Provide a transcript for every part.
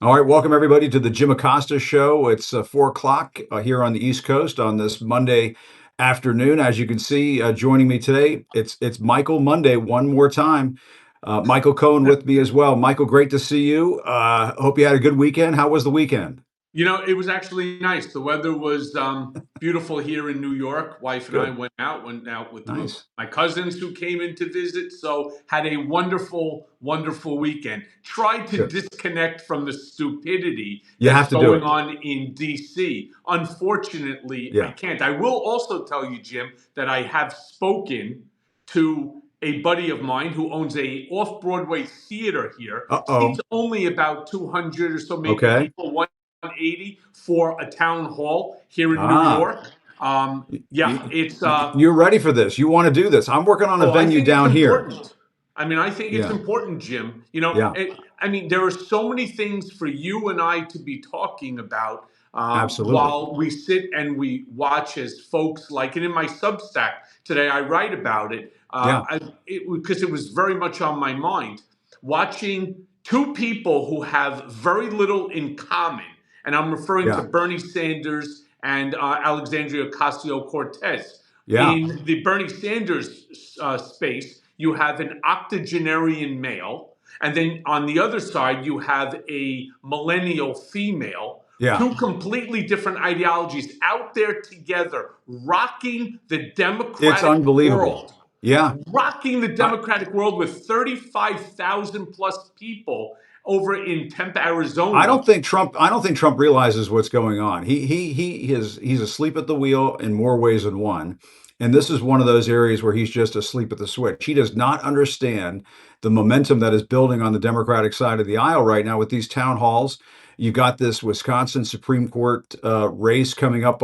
All right, welcome everybody to the Jim Acosta Show. It's 4 o'clock here on the East Coast on this Monday afternoon. As you can see, joining me today, it's Michael Monday one more time. Michael Cohen with me as well. Michael, great to see you. Hope you had a good weekend. How was the weekend? It was actually nice. The weather was beautiful here in New York. Wife and I Good, went out with nice, my cousins who came in to visit. So had a wonderful, wonderful weekend. Tried to good. disconnect from the stupidity You that's have to do going it. on in DC. Unfortunately, I Yeah. can't. I will also tell you, Jim, that I have spoken to a buddy of mine who owns a off-Broadway theater here. Seats Uh-oh. only about 200 or so maybe Okay. people. 180 for a town hall here in New Ah, York. Yeah, you, it's you're ready for this. You want to do this. I'm working on a oh, I venue think it's down here. important. I mean, I think it's Yeah. important, Jim. Yeah. I mean, there are so many things for you and I to be talking about Absolutely. while we sit and we watch as folks like, and in my Substack today, I write about it Yeah. because it was very much on my mind. Watching two people who have very little in common, and I'm referring to Yeah. Bernie Sanders and Alexandria Ocasio-Cortez. Yeah. In the Bernie Sanders space, you have an octogenarian male, and then on the other side, you have a millennial female. Yeah. Two completely different ideologies out there together, rocking the It's democratic unbelievable. world, Yeah. rocking the I, democratic world with 35,000 plus people over in Tempe, I Arizona. don't think Trump. I don't think Trump realizes what's going on. He's asleep at the wheel in more ways than one, and this is one of those areas where he's just asleep at the switch. He does not understand the momentum that is building on the Democratic side of the aisle right now with these town halls. You got this Wisconsin Supreme Court race coming up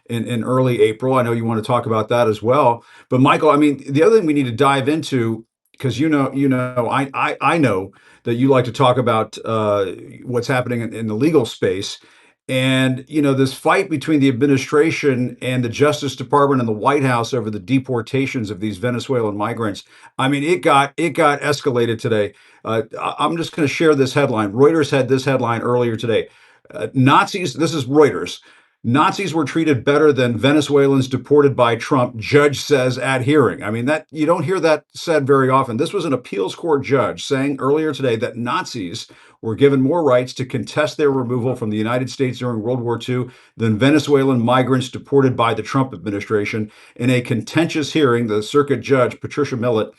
in early April. I know you want to talk about that as well. But Michael, I mean, the other thing we need to dive into because I know that you like to talk about what's happening in the legal space. And, this fight between the administration and the Justice Department and the White House over the deportations of these Venezuelan migrants. I mean, it got escalated today. I'm just going to share this headline. Reuters had this headline earlier today. Nazis, this is Reuters. Nazis were treated better than Venezuelans deported by Trump, judge says at hearing. I mean, that you don't hear that said very often. This was an appeals court judge saying earlier today that Nazis were given more rights to contest their removal from the United States during World War II than Venezuelan migrants deported by the Trump administration. In a contentious hearing, the circuit judge, Patricia Millett,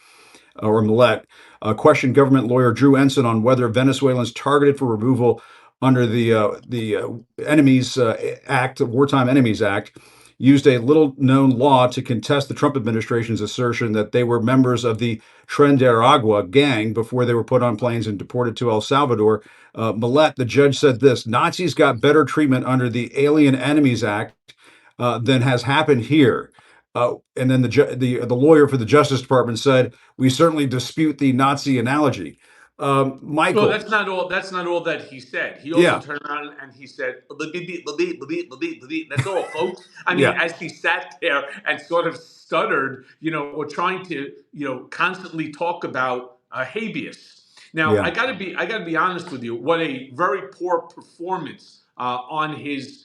questioned government lawyer Drew Ensign on whether Venezuelans targeted for removal under the Enemies Act, Wartime Enemies Act, used a little-known law to contest the Trump administration's assertion that they were members of the Tren de Aragua gang before they were put on planes and deported to El Salvador. Millett, the judge, said this: Nazis got better treatment under the Alien Enemies Act than has happened here. And then the lawyer for the Justice Department said, "We certainly dispute the Nazi analogy." Well, Michael, that's not all that he said. He also yeah, turned around and he said, "That's all, folks." I mean, yeah, as he sat there and sort of stuttered, or trying to, constantly talk about habeas. Now, yeah, I gotta be honest with you. What a very poor performance on his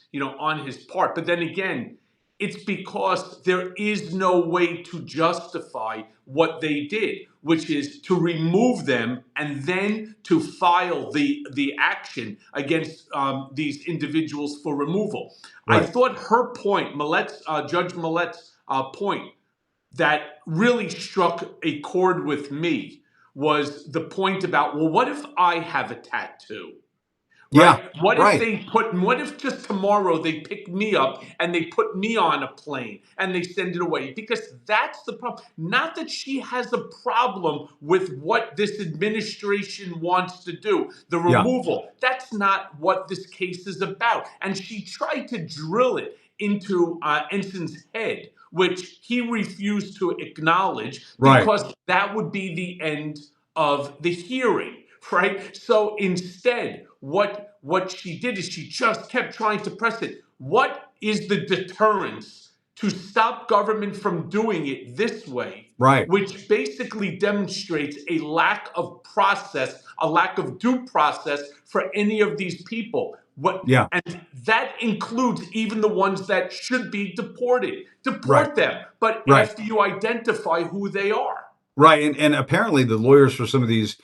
part. But then again, it's because there is no way to justify what they did, which is to remove them and then to file the action against these individuals for removal. I right, thought her point, Judge Millett's point, that really struck a chord with me was the point about, well, what if I have a tattoo? yeah, Right? right, What if just tomorrow they pick me up and they put me on a plane and they send it away? Because that's the problem. Not that she has a problem with what this administration wants to do, the yeah, removal. That's not what this case is about. And she tried to drill it into Ensign's head, which he refused to acknowledge right, because that would be the end of the hearing, right? So instead, what she did is she just kept trying to press it. What is the deterrence to stop government from doing it this way, Right. which basically demonstrates a lack of process, a lack of due process for any of these people. Yeah. And that includes even the ones that should be deported. Right. Deport them, but Right. after you identify who they are. Right. And apparently the lawyers for some of these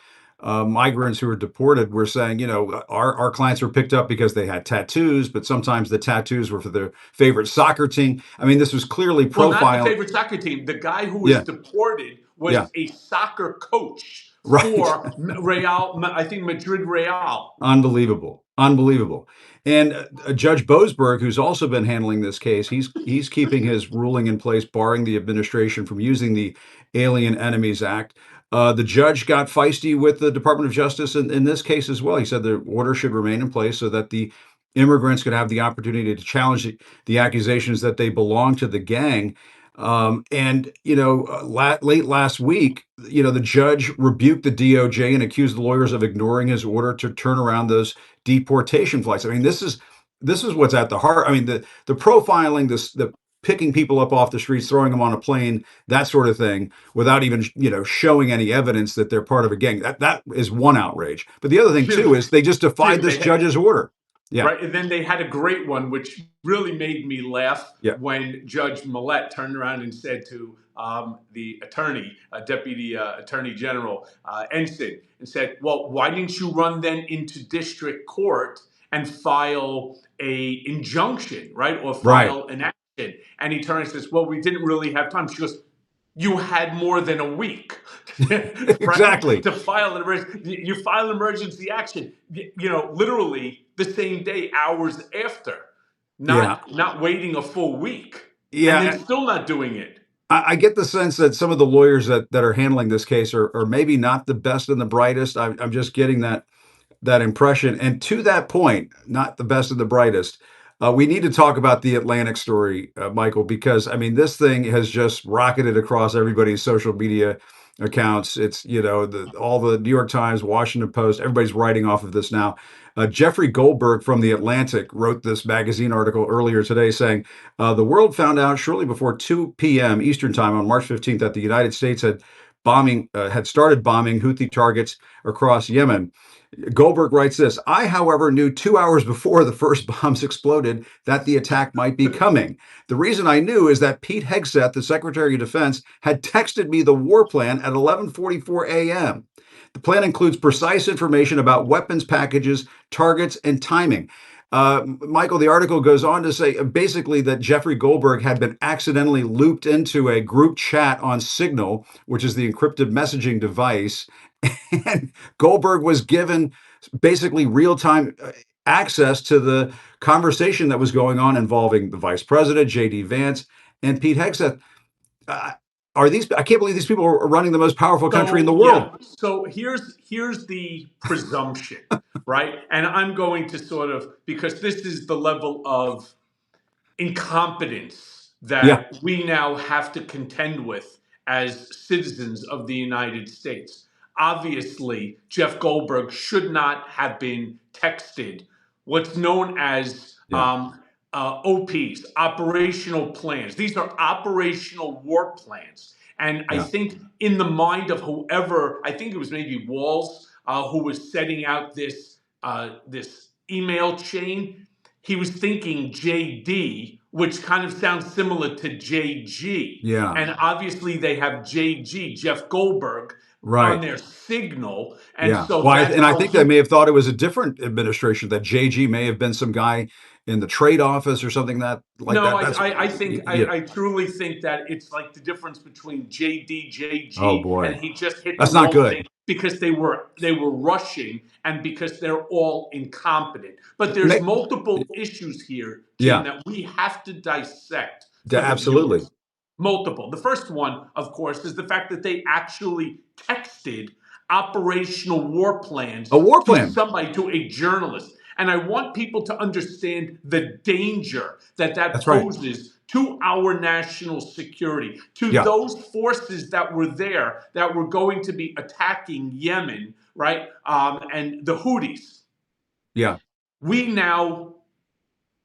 migrants who were deported were saying, our clients were picked up because they had tattoos, but sometimes the tattoos were for their favorite soccer team. I mean, this was clearly Well, not the profile. favorite soccer team. The guy who was Yeah. deported Yeah. was a soccer coach Right. for Real, I think Madrid Real. Unbelievable, unbelievable. And Judge Boasberg, who's also been handling this case, he's keeping his ruling in place, barring the administration from using the Alien Enemies Act. The judge got feisty with the Department of Justice in this case as well. He said the order should remain in place so that the immigrants could have the opportunity to challenge the accusations that they belong to the gang. And late last week, the judge rebuked the DOJ and accused the lawyers of ignoring his order to turn around those deportation flights. I mean, this is what's at the heart. I mean, the profiling, the picking people up off the streets, throwing them on a plane, that sort of thing, without even showing any evidence that they're part of a gang. That is one outrage. But the other thing too Two, is they just defied two. this judge's order. Yeah, Right, and then they had a great one, which really made me laugh yeah, when Judge Millett turned around and said to the attorney, Deputy Attorney General Ensign, and said, "Well, why didn't you run then into district court and file a injunction, right, or right, file an action?" And he turns and says, "Well, we didn't really have time." She goes, "You had more than a week, right, exactly. to file an emergency. You file emergency action, literally the same day, hours after, Yeah, not waiting a full week, and then yeah. still not doing it." I get the sense that some of the lawyers that are handling this case are maybe not the best and the brightest. I'm just getting that impression. And to that point, not the best and the brightest. We need to talk about the Atlantic story, Michael, because I mean, this thing has just rocketed across everybody's social media accounts. It's all the New York Times, Washington Post, everybody's writing off of this now. Jeffrey Goldberg from the Atlantic wrote this magazine article earlier today saying the world found out shortly before 2 p.m. Eastern time on March 15th that the United States had started bombing Houthi targets across Yemen. Goldberg writes this: I, however, knew 2 hours before the first bombs exploded that the attack might be coming. The reason I knew is that Pete Hegseth, the Secretary of Defense, had texted me the war plan at 11:44 a.m. The plan includes precise information about weapons packages, targets, and timing. Michael, the article goes on to say basically that Jeffrey Goldberg had been accidentally looped into a group chat on Signal, which is the encrypted messaging device, and Goldberg was given basically real time access to the conversation that was going on involving the vice president, J.D. Vance, and Pete Hegseth. Uh, I can't believe these people are running the most powerful country in the So world. yeah, so here's the presumption, right? And I'm going to sort of, because this is the level of incompetence Yeah, that we now have to contend with as citizens of the United States. Obviously, Jeff Goldberg should not have been texted what's known as yeah, OPs, operational plans. These are operational war plans. And I yeah, think in the mind of whoever, I think it was maybe Walls, who was setting out this email chain, he was thinking JD, which kind of sounds similar to JG. yeah. And obviously they have JG, Jeff Goldberg, on Right. their signal. And Yeah. so Well, that's and I how think they he. may have thought it was a different administration. That JG may have been some guy in the trade office or something that like No, that. I, That's I, I think yeah. I truly think that it's like the difference between JD, Oh JG, and boy, he just hit the that's not wrong good. thing because they were rushing and because they're all incompetent. But there's Ma- multiple issues here, Tim, Yeah. that we have to dissect for the Absolutely. viewers. Multiple. The first one, of course, is the fact that they actually texted operational war A plans war to plan. somebody, to a journalist. And I want people to understand the danger that that That's right. poses to our national security, to Yeah. those forces that were there that were going to be attacking Yemen, right? And the Houthis. Yeah. We now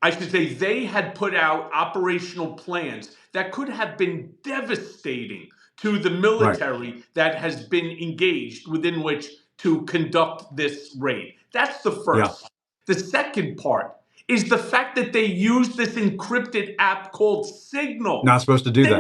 I should say they had put out operational plans that could have been devastating to the Right. military that has been engaged within which to conduct this raid. That's the Yeah. first. The second part is the fact that they use this encrypted app called Signal. Not supposed to do that.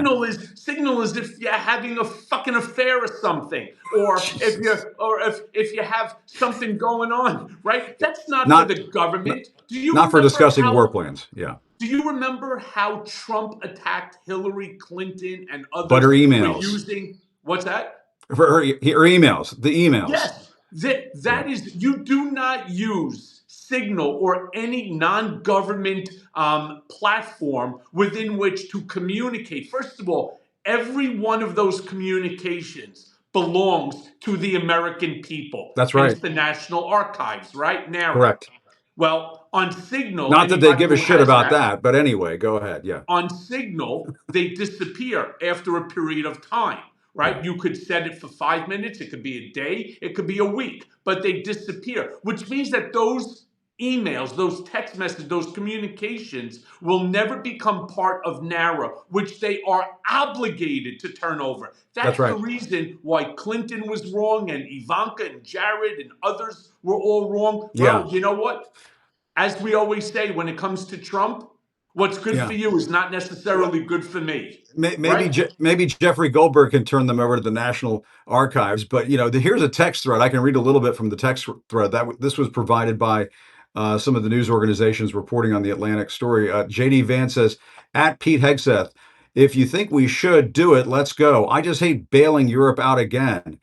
Signal is if you're having a fucking affair or something, or if Jesus. you're or if you have something going on, right? That's not for Not, the government. not for discussing war plans. Yeah. Do you remember how Trump attacked Hillary Clinton and But her others for emails, using what's that? for her emails, the emails. Yes, that Yeah. that is you do not use Signal or any non-government platform within which to communicate. First of all, every one of those communications belongs to the American people, That's hence right. the National Archives, right? NARA. Correct. Well, on Signal, Not that they anybody give a who shit has about that, that, but anyway, go ahead. Yeah. on Signal, they disappear after a period of time, Yeah. right? You could set it for 5 minutes, it could be a day, it could be a week, but they disappear, which means that those emails, those text messages, those communications will never become part of NARA, which they are obligated to turn over. That's That's the right. reason why Clinton was wrong and Ivanka and Jared and others were all wrong. Yeah. Well, you know what? As we always say, when it comes to Trump, what's good for Yeah. you is not Well, necessarily good for me, maybe right? maybe Jeffrey Goldberg can turn them over to the National Archives. But here's a text thread. I can read a little bit from the text thread. This was provided by some of the news organizations reporting on the Atlantic story. JD Vance says, at Pete Hegseth, if you think we should do it, let's go. I just hate bailing Europe out again.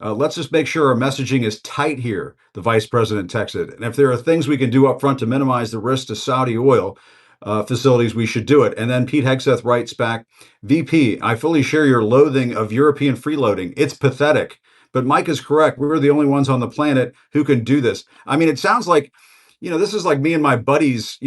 Let's just make sure our messaging is tight here, the vice president texted. And if there are things we can do up front to minimize the risk to Saudi oil facilities, we should do it. And then Pete Hegseth writes back, VP, I fully share your loathing of European freeloading. It's pathetic. But Mike is correct. We're the only ones on the planet who can do this. I mean, it sounds like, this is like me and my buddies,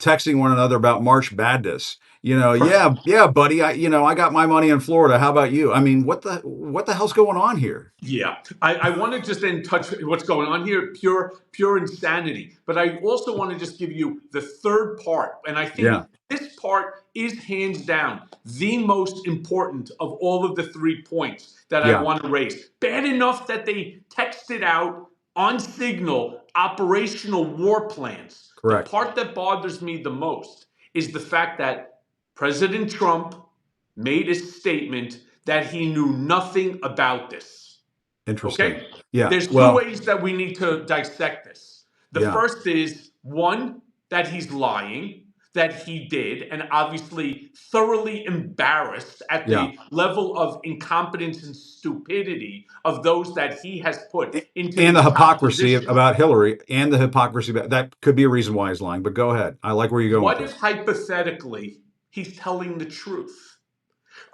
texting one another about March Madness. Yeah, buddy. I got my money in Florida. How about you? I mean, what the hell's going on here? Yeah, I want to just then touch what's going on here, pure insanity. But I also want to just give you the third part, and I think Yeah, this part is hands down the most important of all of the 3 points that I yeah, want to raise. Bad enough that they texted out on Signal operational war plans. The correct. part that bothers me the most is the fact that President Trump made a statement that he knew nothing about this. Interesting. Okay? Yeah. There's two Well, ways that we need to dissect this. The yeah, first is one, that he's lying, that he did, and obviously thoroughly embarrassed at yeah. the level of incompetence and stupidity of those that he has put into And the these top hypocrisy positions. about Hillary and the hypocrisy that could be a reason why he's lying. But go ahead. I like where you're going with What if this. hypothetically he's telling the truth?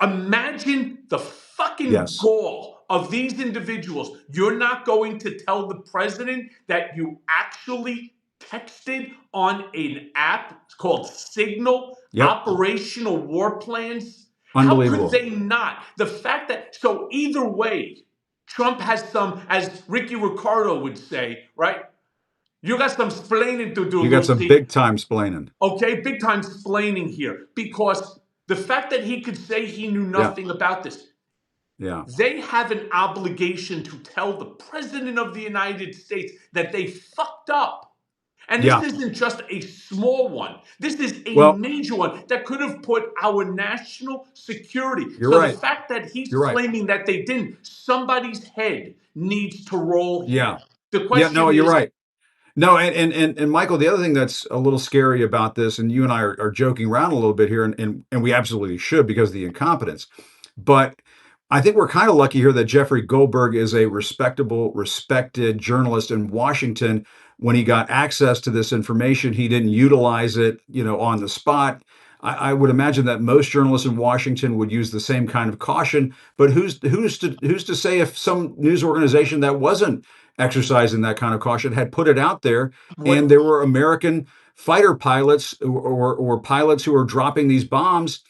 Imagine the fucking Yes. gall of these individuals. You're not going to tell the president that you actually texted on an app called Signal Yep. operational war plans? How could Unbelievable. they not? The fact that, so either way, Trump has some, as Ricky Ricardo would say, right? You got some splaining to do, You got some Lucy. big time splaining. Okay, big time splaining here because the fact that he could say he knew Yeah. nothing about this, Yeah. they have an obligation to tell the president of the United States that they fucked up. And this Yeah. isn't just a small one. This is a Well, major one that could have put our national security. you're So the right. fact that he's You're right. claiming that they didn't, somebody's head needs to roll here. Yeah. The Yeah. No, question you're is, right. No, and Michael, the other thing that's a little scary about this, and you and I are joking around a little bit here, and we absolutely should because of the incompetence. But I think we're kind of lucky here that Jeffrey Goldberg is a respectable, respected journalist in Washington. When he got access to this information, he didn't utilize it, on the spot. I would imagine that most journalists in Washington would use the same kind of caution. But who's to say if some news organization that wasn't exercising that kind of caution had put it out there, and what there were American fighter pilots or pilots who are dropping these bombs,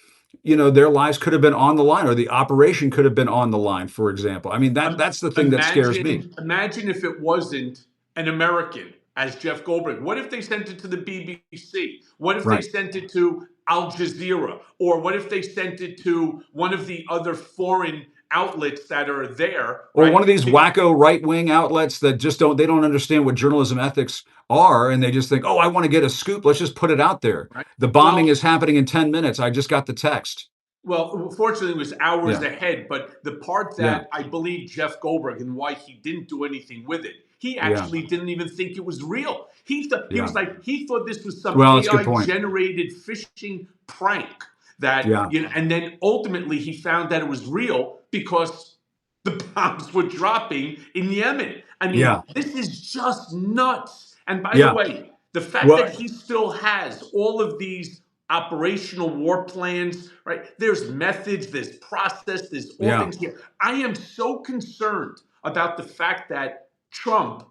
their lives could have been on the line, or the operation could have been on the line, for example. I mean, that's the thing that scares me. imagine if it wasn't an American. as Jeff Goldberg? What if they sent it to the BBC? What if they Right. sent it to Al Jazeera? Or what if they sent it to one of the other foreign outlets that are there, Or one of right? these wacko right-wing outlets that just don't understand what journalism ethics are, and they just think, oh, I want to get a scoop. Let's just put it out there. Right. The bombing Well, is happening in 10 minutes. I just got the text. Well, fortunately, it was hours Yeah. ahead. But the part Yeah. that I believe Jeff Goldberg and why he didn't do anything with it, he Yeah. actually didn't even think it was real. He Yeah. was like he thought this was some Well, that's a good AI point. generated phishing prank that Yeah. and then ultimately he found that it was real because the bombs were dropping in Yemen. I mean, Yeah. this is just nuts. And by the Yeah. way, the fact that Well, he still has all of these operational war plans, right? There's methods, there's process, there's all yeah. things here. I am so concerned about the fact that Trump,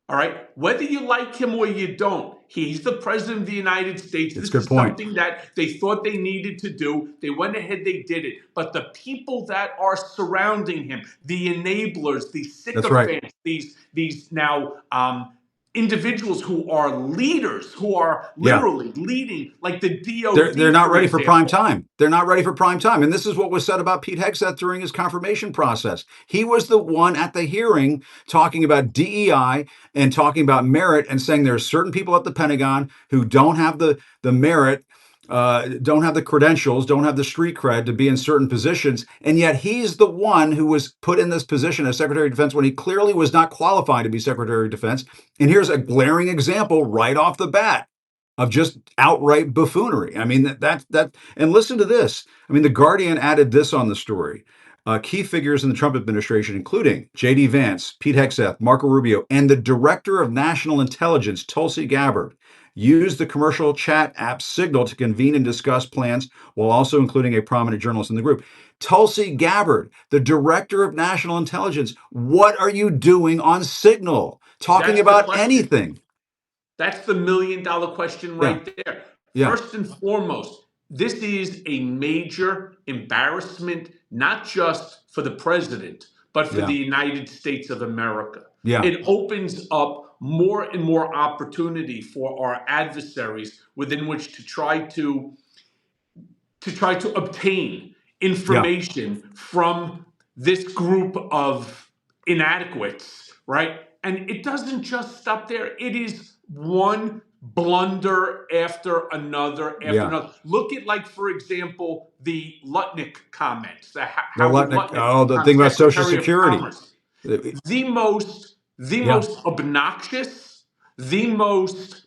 all right, whether you like him or you don't, he's the president of the United States. It's a This good is point. something that they thought they needed to do. They went ahead, they did it. But the people that are surrounding him, the enablers, the That's right. sycophants, these now individuals who are leaders, who are Yeah. literally leading, like the They're DOD, not for ready for prime example. time. They're not ready for prime time. And this is what was said about Pete Hegseth during his confirmation process. He was the one at the hearing talking about DEI and talking about merit and saying there are certain people at the Pentagon who don't have the merit, don't have the credentials, don't have the street cred to be in certain positions. And yet he's the one who was put in this position as Secretary of Defense when he clearly was not qualified to be Secretary of Defense. And here's a glaring example right off the bat of just outright buffoonery. I mean, and listen to this. I mean, The Guardian added this on the story. Key figures in the Trump administration, including J.D. Vance, Pete Hegseth, Marco Rubio, and the Director of National Intelligence, Tulsi Gabbard, used the commercial chat app Signal to convene and discuss plans while also including a prominent journalist in the group. Tulsi Gabbard, the Director of National Intelligence, what are you doing on Signal? Talking That's the about question. anything. That's the $1 million question Yeah, right there. yeah, First and foremost, this is a major embarrassment, not just for the president, but for yeah. the United States of America. Yeah, It opens up more and more opportunity for our adversaries within which to try to obtain yeah, information from this group of inadequates, right? And it doesn't just stop there. It is one blunder after yeah. another. Look at, like, for example, the Lutnick comments, the The Howard Lutnick, Lutnick, oh, the thing about Social Secretary of Security. Commerce. Uh, The most, the Yeah, most obnoxious, the most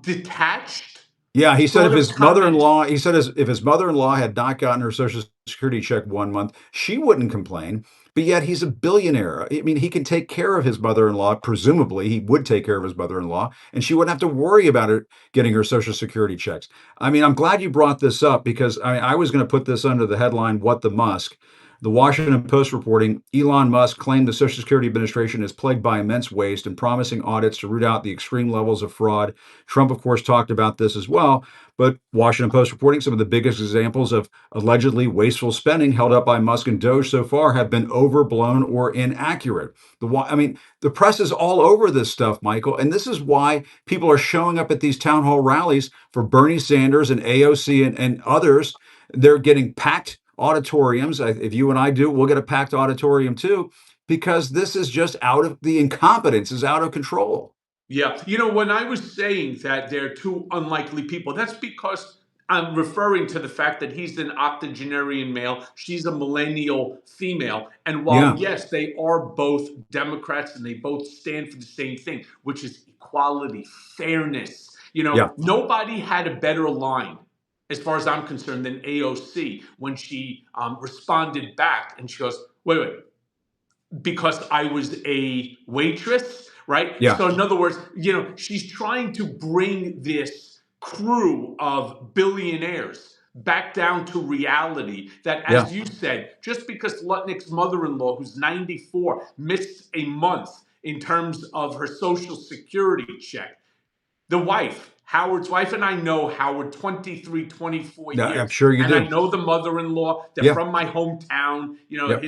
detached yeah. He said if sort of his comment. mother-in-law, he said if his mother-in-law had not gotten her Social Security check 1 month, she wouldn't complain. But yet he's a billionaire. I mean, he can take care of his mother-in-law. Presumably, he would take care of his mother-in-law, and she wouldn't have to worry about her getting her Social Security checks. I mean, I'm glad you brought this up because I was going to put this under the headline "What the Musk." The Washington Post reporting Elon Musk claimed the Social Security Administration is plagued by immense waste and promising audits to root out the extreme levels of fraud. Trump, of course, talked about this as well. But Washington Post reporting some of the biggest examples of allegedly wasteful spending held up by Musk and Doge so far have been overblown or inaccurate. I mean, the press is all over this stuff, Michael, and this is why people are showing up at these town hall rallies for Bernie Sanders and AOC and others. They're getting packed auditoriums. If you and I do, we'll get a packed auditorium too, because this is just out of the incompetence is out of control. Yeah. When I was saying that they're two unlikely people, that's because I'm referring to the fact that he's an octogenarian male, she's a millennial female. And while, Yeah, yes, they are both Democrats and they both stand for the same thing, which is equality, fairness, yeah, nobody had a better line, as far as I'm concerned, than AOC when she responded back and she goes, wait, because I was a waitress, right? yeah, So, in other words, she's trying to bring this crew of billionaires back down to reality. That, yeah, as you said, just because Lutnick's mother in law, who's 94, missed a month in terms of her Social Security check, the wife Howard's wife and I know Howard 23, 24 Yeah, I'm years. sure you And I do. know the mother-in-law. They're Yeah. from my hometown. You know, Yep.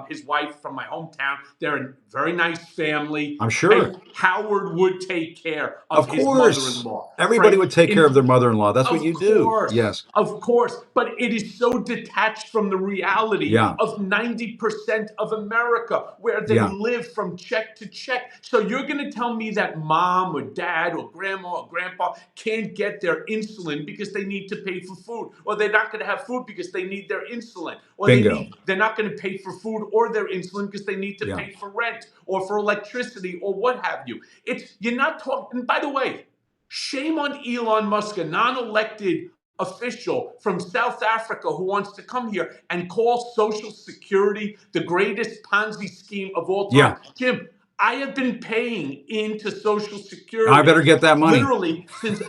his wife from my hometown. They're a very nice family. I'm Okay. sure. Howard would take care of Of his course. mother-in-law, Everybody right? would take care of their mother-in-law. That's what you do. Yes. Of course, but it is so detached from the reality Yeah. of 90% of America where they Yeah. live from check to check. So you're going to tell me that mom or dad or grandma or grandpa can't get their insulin because they need to pay for food, or they're not going to have food because they need their insulin, or Bingo. they're not going to pay for food or their insulin because they need to Yeah. pay for rent or for electricity or what have you. It's you're not talking. And by the way, shame on Elon Musk, a non-elected official from South Africa who wants to come here and call Social Security the greatest Ponzi scheme of all time. Yeah. Jim, I have been paying into Social I Security better get that money. literally since,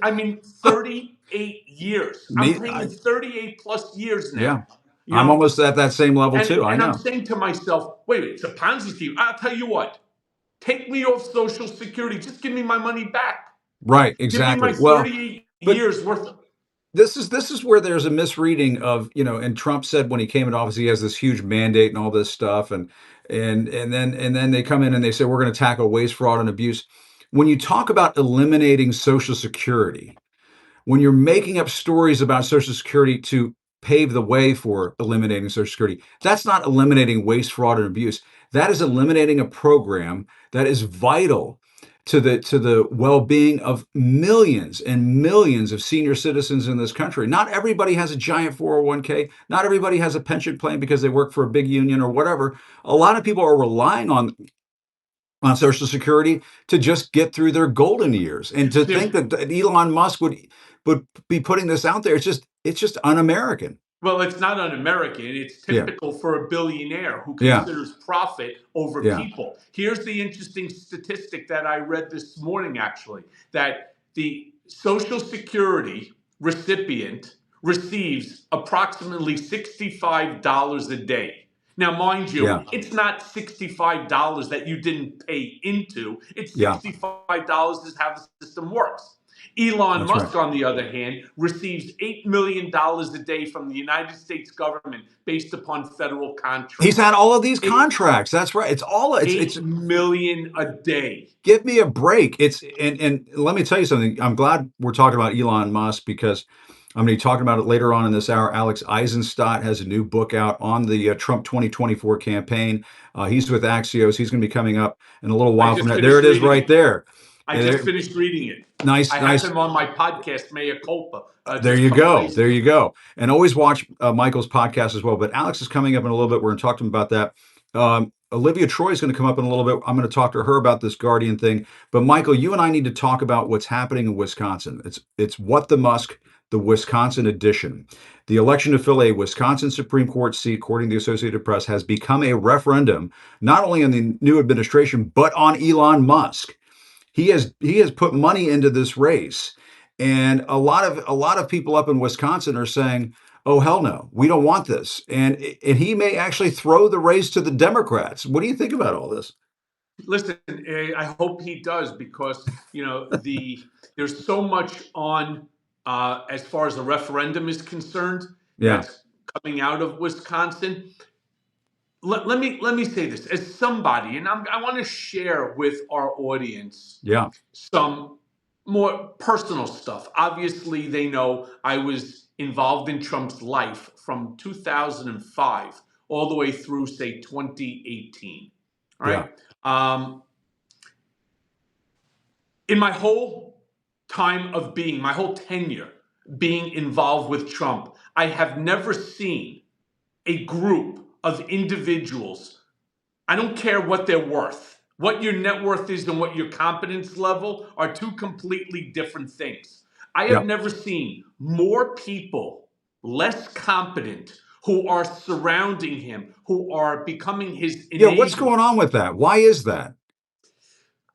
38 years. I'm Me. paying 38 plus years now. Yeah. You I'm know, almost at that same level and too. I and I'm know. saying to myself, wait, it's a Ponzi scheme. I'll tell you what, take me off Social Security. Just give me my money back. Right. Give me my Exactly. Well, 38 but years worth of. this is where there's a misreading of, and Trump said when he came into office he has this huge mandate and all this stuff, and then they come in and they say we're going to tackle waste, fraud, and abuse. When you talk about eliminating Social Security, when you're making up stories about Social Security to pave the way for eliminating Social Security, that's not eliminating waste, fraud, and abuse. That is eliminating a program that is vital to the well-being of millions and millions of senior citizens in this country. Not everybody has a giant 401k. Not everybody has a pension plan because they work for a big union or whatever. A lot of people are relying on Social Security to just get through their golden years. And to think Jim, that Elon Musk would be putting this out there, it's just un-American. well, it's not un-American. It's Yeah, typical for a billionaire who yeah, considers profit over yeah, people. Here's the interesting statistic that I read this morning, actually, that the Social Security recipient receives approximately $65 a day. Now, mind yeah, you, it's not $65 that you didn't pay into. It's yeah. $65 is how the system works. Elon That's right. Musk, on the other hand, receives $8 million a day from the United States government based upon federal He's had contracts. all of these Eight, contracts. That's right. It's 8 million a day. give me a break. And let me tell you something. I'm glad we're talking about Elon Musk because I'm going to be talking about it later on in this hour. Alex Eisenstadt has a new book out on the Trump 2024 campaign. He's with Axios. He's going to be coming up in a little I while from just now. There finished it is, reading right it. there. I And just there, finished reading it. nice, I have nice. him on my podcast, Mea Culpa, There just a you couple go. days There ago. you go. And always watch Michael's podcast as well. But Alex is coming up in a little bit. We're going to talk to him about that. Olivia Troye is going to come up in a little bit. I'm going to talk to her about this Guardian thing. But Michael, you and I need to talk about what's happening in Wisconsin. It's What the Musk, the Wisconsin edition. The election to fill a Wisconsin Supreme Court seat, according to the Associated Press, has become a referendum not only on the new administration but on Elon Musk. He has put money into this race, and a lot of people up in Wisconsin are saying, "Oh hell no, we don't want this," and he may actually throw the race to the Democrats. What do you think about all this? Listen, I hope he does because there's so much on as far as the referendum is concerned Yeah, that's coming out of Wisconsin. Let me say this as somebody, and I want to share with our audience yeah, some more personal stuff. Obviously, they know I was involved in Trump's life from 2005 all the way through, say, 2018. All yeah, right. Um, in my whole time of being, my whole tenure being involved with Trump, I have never seen a group of individuals. I don't care what they're worth. What your net worth is and what your competence level are two completely different things. I yeah, have never seen more people less competent who are surrounding him, who are becoming his yeah. What's enablers. going on with that? Why is that?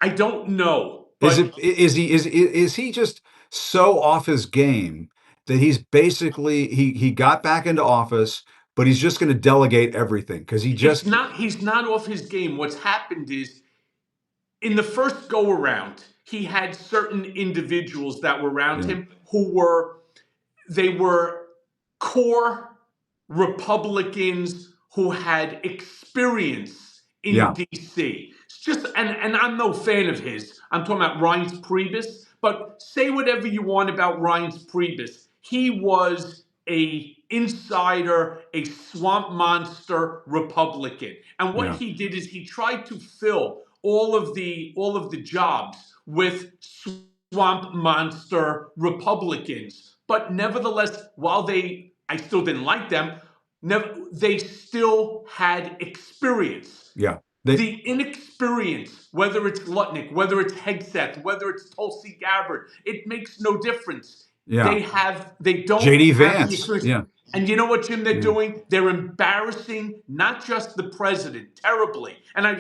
I don't know, Is but it is he just so off his game that he's basically he got back into office, but he's just going to delegate everything because he it's just not he's not off his game. What's happened is in the first go around, he had certain individuals that were around Yeah. him who were they were core Republicans who had experience in Yeah. DC. It's just and I'm no fan of his. I'm talking about Reince Priebus, but say whatever you want about Reince Priebus. He was a insider, a swamp monster Republican. And what Yeah. he did is he tried to fill all of the jobs with swamp monster Republicans. But nevertheless, while I still didn't like them, they still had experience. Yeah. The inexperience, whether it's Lutnick, whether it's Hegseth, whether it's Tulsi Gabbard, it makes no difference. Yeah. They don't JD have the Vance. experience. Yeah. And you know what, Jim, they're Yeah. doing? They're embarrassing not just the president terribly. And I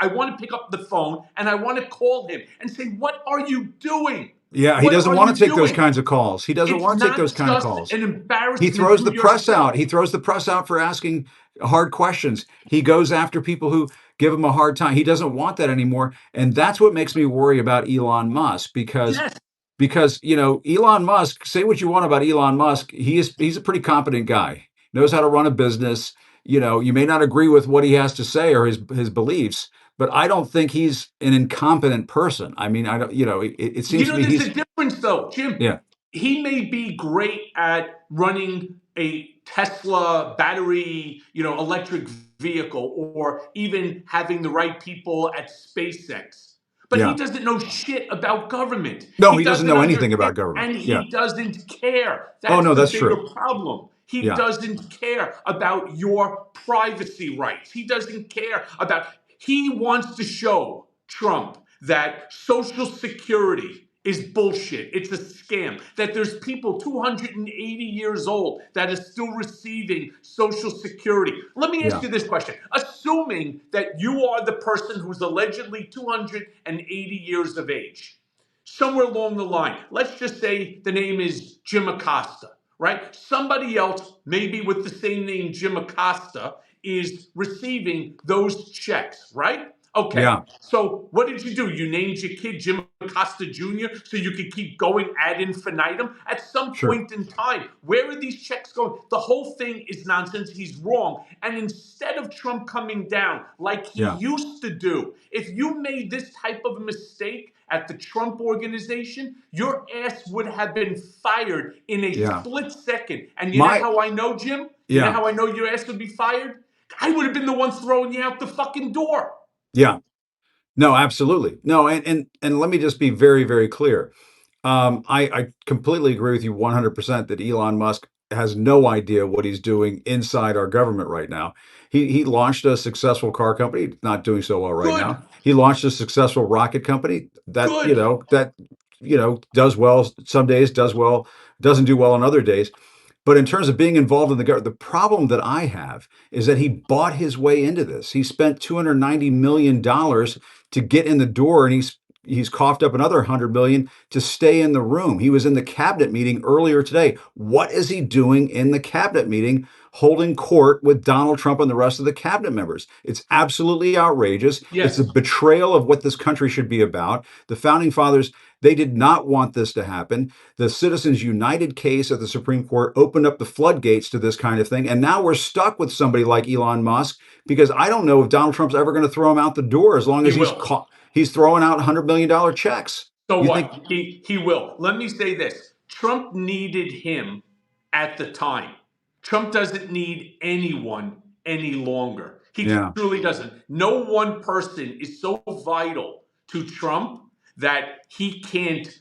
want to pick up the phone and I want to call him and say, what are you doing? Yeah. He What doesn't are want you to take those doing? kinds of calls. He doesn't It's want to take those not kind of just calls. an He embarrassment throws to the press out. yourself. He throws the press out for asking hard questions. He goes after people who give him a hard time. He doesn't want that anymore. And that's what makes me worry about Elon Musk Yes. because Elon Musk, say what you want about Elon Musk, he's a pretty competent guy. Knows how to run a business. You may not agree with what he has to say or his beliefs, but I don't think he's an incompetent person. I mean, I don't, it seems to me There's he's a difference though, Jim. yeah, He may be great at running a Tesla battery, electric vehicle, or even having the right people at SpaceX. But he yeah. doesn't know shit about government. No, He he doesn't doesn't know anything understand, about government. and Yeah. he doesn't care. Oh That's no, the that's bigger true. problem. He Yeah. doesn't care about your privacy rights. He doesn't care about, he wants to show Trump that Social Security is bullshit. It's a scam. That there's people 280 years old that are still receiving Social Security. Let me ask Yeah. you this question. Assuming that you are the person who's allegedly 280 years of age, somewhere along the line, let's just say the name is Jim Acosta, right? Somebody else, maybe with the same name, Jim Acosta, is receiving those checks, right? Okay. Yeah. So what did you do? You named your kid Jim Acosta Jr. so you could keep going ad infinitum? At some Sure. point in time, where are these checks going? The whole thing is nonsense. He's wrong. And instead of Trump coming down like he Yeah. used to do, if you made this type of mistake at the Trump organization, your ass would have been fired in a Yeah. split second. And you know My how I know, Jim? You know yeah. how I know your ass would be fired? I would have been the one throwing you out the fucking door. Yeah. No, absolutely. No, and let me just be very, very clear. I completely agree with you 100% that Elon Musk has no idea what he's doing inside our government right now. He launched a successful car company, not doing so well right Good, now. He launched a successful rocket company good. that does well some days, does well, doesn't do well on other days. But in terms of being involved in the government, the problem that I have is that he bought his way into this. He spent $290 million to get in the door, and he's coughed up another 100 million to stay in the room. He was in the cabinet meeting earlier today. What is he doing in the cabinet meeting, holding court with Donald Trump and the rest of the cabinet members? It's absolutely outrageous. It's a Yes, betrayal of what this country should be about. The founding fathers, they did not want this to happen. The Citizens United case at the Supreme Court opened up the floodgates to this kind of thing. And now we're stuck with somebody like Elon Musk because I don't know if Donald Trump's ever going to throw him out the door as long he as will. he's throwing out $100 million checks. So You think, what? He will. Let me say this. Trump needed him at the time. Trump doesn't need anyone any longer. He yeah, truly doesn't. No one person is so vital to Trump that he can't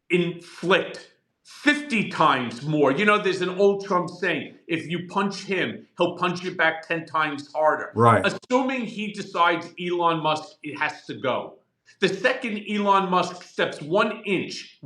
inflict 50 times more. There's an old Trump saying, if you punch him, he'll punch you back 10 times harder. right. Assuming he decides Elon Musk, it has to go. The second Elon Musk steps 1 inch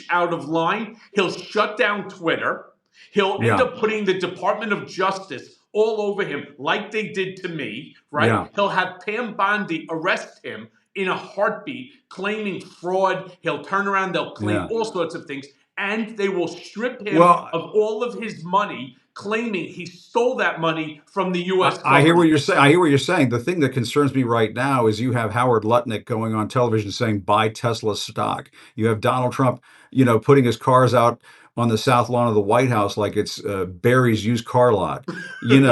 out of line, he'll shut down Twitter. He'll end Yeah, up putting the Department of Justice all over him, like they did to me, right? yeah, He'll have Pam Bondi arrest him in a heartbeat, claiming fraud. He'll turn around, they'll claim yeah. all sorts of things, and they will strip him Well, of all of his money claiming he stole that money from the U.S. I hear what government. you're saying. I hear what you're saying. The thing that concerns me right now is you have Howard Lutnick going on television saying buy Tesla stock. You have Donald Trump, putting his cars out on the south lawn of the White House like it's Barry's used car lot. And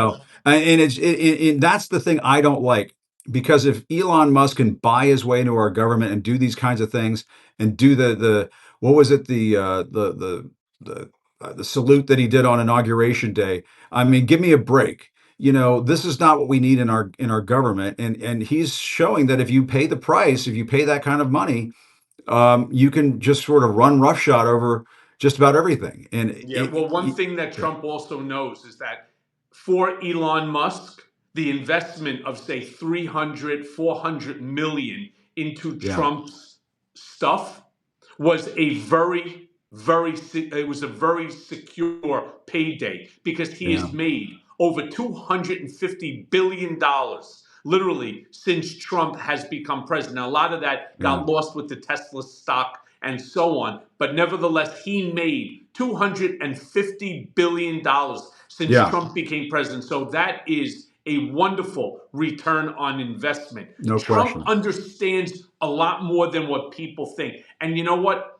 that's the thing I don't like, because if Elon Musk can buy his way into our government and do these kinds of things and do the what was it, the salute that he did on inauguration day. I mean, give me a break. This is not what we need in our government, and he's showing that if you pay the price, if you pay that kind of money, you can just sort of run roughshod over just about everything. And Yeah, well, one thing that yeah, Trump also knows is that for Elon Musk, the investment of say 300, 400 million into yeah, Trump's stuff was a very secure payday, because he yeah, has made over 250 billion dollars literally since Trump has become president. Now, a lot of that yeah, got lost with the Tesla stock and so on, but nevertheless, he made $250 billion since yeah, Trump became president. So that is a wonderful return on investment. no Trump question. understands a lot more than what people think. And you know what?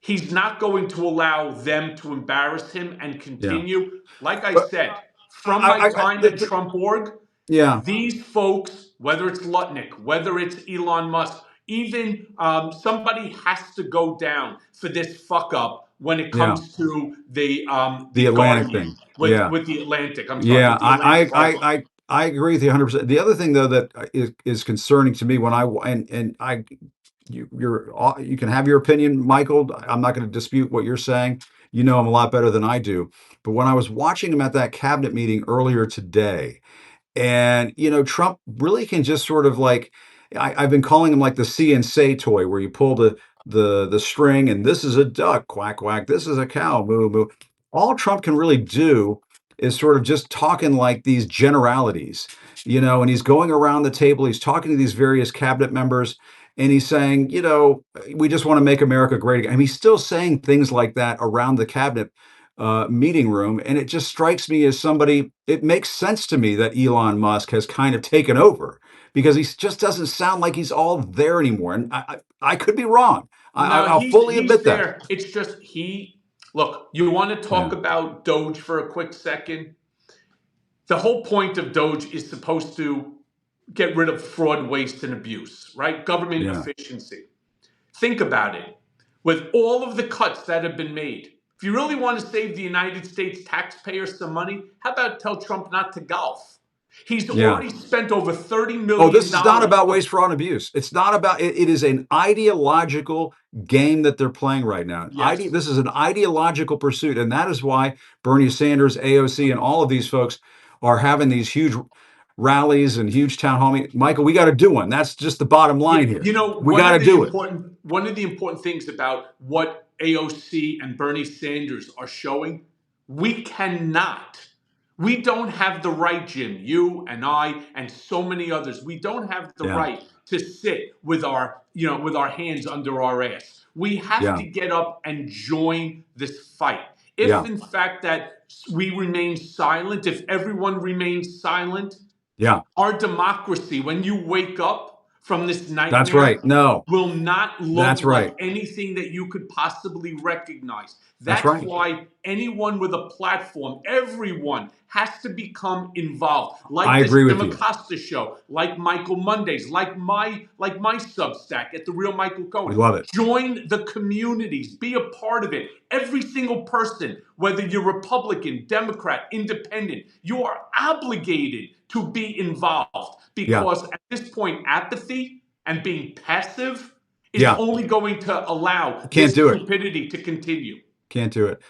He's not going to allow them to embarrass him and Yeah, continue. Like I but said, from my I time at Trump Org, yeah, these folks, whether it's Lutnick, whether it's Elon Musk, even somebody has to go down for this fuck up when it yeah, comes to the the Atlantic Guardian thing. Yeah, with the Atlantic. I'm sorry, yeah, with the Atlantic article. I agree with you 100%. The other thing, though, that is concerning to me when you can have your opinion, Michael. I'm not going to dispute what you're saying. You know him a lot better than I do. But when I was watching him at that cabinet meeting earlier today, and Trump really can just sort of like, I've been calling him like the see and say toy, where you pull the string, and this is a duck, quack quack. This is a cow, moo moo. All Trump can really do is sort of just talking like these generalities, and he's going around the table. He's talking to these various cabinet members, and he's saying, we just want to make America great again. And he's still saying things like that around the cabinet meeting room. And it just strikes me as somebody, it makes sense to me that Elon Musk has kind of taken over, because he just doesn't sound like he's all there anymore. And I could be wrong. No, I'll fully he's admit that. there. It's just he look, you want to Yeah. talk about Doge for a quick second? The whole point of Doge is supposed to get rid of fraud, waste, and abuse, right? Government Yeah. efficiency. Think about it. With all of the cuts that have been made, if you really want to save the United States taxpayers some money, how about tell Trump not to golf? He's Yeah. already spent over $30 Oh, million this is not about on. waste, fraud, and abuse. It's not about it. It is an ideological game that they're playing right now. Yes. This is an ideological pursuit, and that is why Bernie Sanders, AOC, and all of these folks are having these huge rallies and huge town hall meetings. Michael, we got to do one. That's just the bottom Yeah, line here. you know, We got to do it. one of the important things about what AOC and Bernie Sanders are showing, we cannot. We don't have the right, Jim, you and I and so many others. We don't have the Yeah, right to sit with with our hands under our ass. We have yeah, to get up and join this fight. If yeah, in fact that we remain silent, if everyone remains silent, yeah. our democracy, when you wake up from this That's nightmare, right. No, will not that's look like right. anything that you could possibly recognize. That's That's right. why anyone with a platform, everyone has to become involved. I Like this agree with Jim you. Acosta show, like Michael Mondays, like my Substack at the Real Michael We Cohen. love it. Join the communities, be a part of it. Every single person, whether you're Republican, Democrat, Independent, you are obligated to be involved, Yeah, because at this point, apathy and being passive is yeah. only going to allow Can't this do it. stupidity to continue. Can't do it.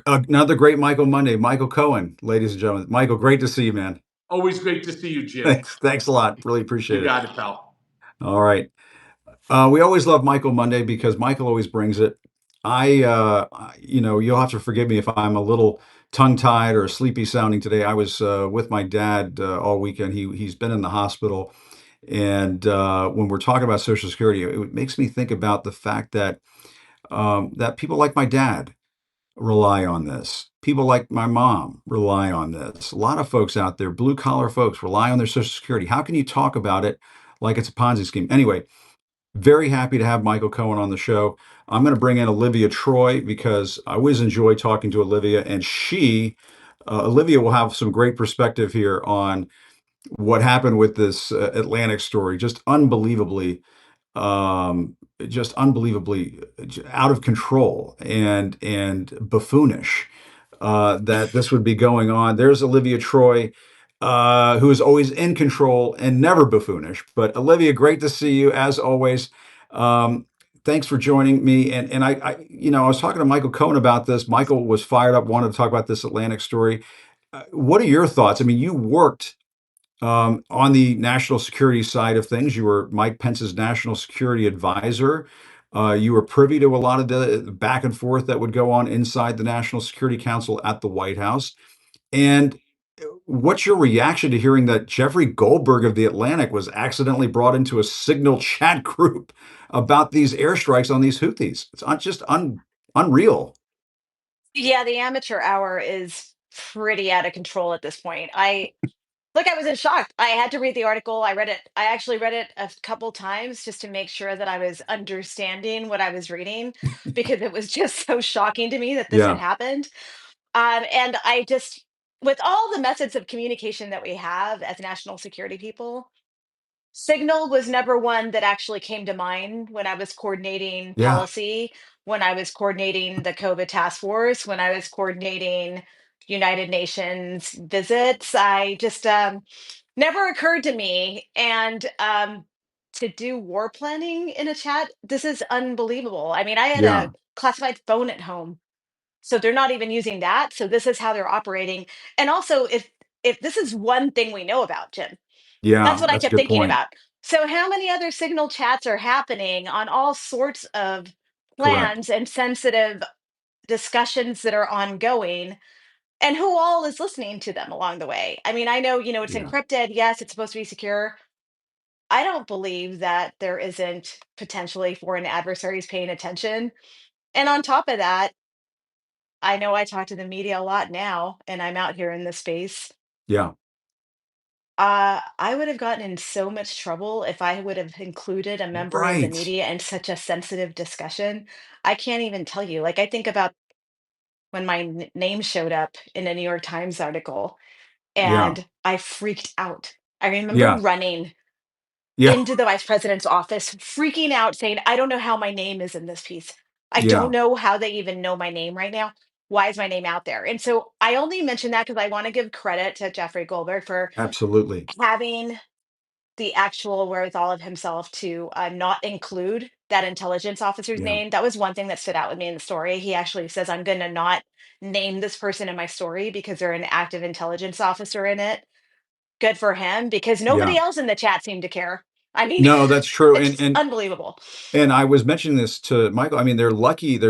Another great Michael Monday, Michael Cohen, ladies and gentlemen. Michael, great to see you, man. Always great to see you, Jim. Thanks a lot. Really appreciate You it. got it, pal. All right. We always love Michael Monday because Michael always brings it. You'll have to forgive me if I'm a little tongue-tied or sleepy sounding today. I was with my dad all weekend. He's been in the hospital, and when we're talking about Social Security, it makes me think about the fact that that people like my dad rely on this. People like my mom rely on this. A lot of folks out there, blue collar folks, rely on their Social Security. How can you talk about it like it's a Ponzi scheme? Anyway, very happy to have Michael Cohen on the show. I'm going to bring in Olivia Troye because I always enjoy talking to Olivia, and Olivia will have some great perspective here on what happened with this Atlantic story. Just unbelievably out of control and buffoonish that this would be going on. There's Olivia Troye, who is always in control and never buffoonish. But Olivia, great to see you as always. Thanks for joining me. And I was talking to Michael Cohen about this. Michael was fired up, wanted to talk about this Atlantic story. What are your thoughts? I mean, you worked on the national security side of things. You were Mike Pence's national security advisor. You were privy to a lot of the back and forth that would go on inside the National Security Council at the White House. And what's your reaction to hearing that Jeffrey Goldberg of the Atlantic was accidentally brought into a signal chat group about these airstrikes on these Houthis? It's unreal. Yeah, the amateur hour is pretty out of control at this point. I was in shock. I had to read the article. I read it. I actually read it a couple times just to make sure that I was understanding what I was reading because it was just so shocking to me that this had Yeah, happened. And I just, with all the methods of communication that we have as national security people, Signal was never one that actually came to mind when I was coordinating yeah, policy, when I was coordinating the COVID task force, when I was coordinating United Nations visits. I just never occurred to me. And to do war planning in a chat, this is unbelievable. I mean, I had a yeah, classified phone at home, so they're not even using that. So this is how they're operating. And also, if this is one thing we know about, Jim, that's yeah. what I That's a kept good thinking point. about. So, how many other signal chats are happening on all sorts of Correct. plans and sensitive discussions that are ongoing? And who all is listening to them along the way? I mean, I know, it's Yeah, encrypted. Yes, it's supposed to be secure. I don't believe that there isn't potentially foreign adversaries paying attention. And on top of that, I know I talk to the media a lot now, and I'm out here in this space. yeah. I would have gotten in so much trouble if I would have included a member of the Right. media in such a sensitive discussion. I can't even tell you. Like, I think about when my name showed up in a New York Times article Yeah, and I freaked out. I remember yeah, running yeah, into the vice president's office, freaking out, saying, I don't know how my name is in this piece. I don't yeah. know how they even know my name right now. Why is my name out there? And so I only mention that because I want to give credit to Jeffrey Goldberg for Absolutely. having the actual wherewithal of himself to not include that intelligence officer's Yeah. name. That was one thing that stood out with me in the story. He actually says, I'm going to not name this person in my story because they're an active intelligence officer in it. Good for him because nobody Yeah. else in the chat seemed to care. I mean, No, that's true. it's just unbelievable. And I was mentioning this to Michael. I mean, they're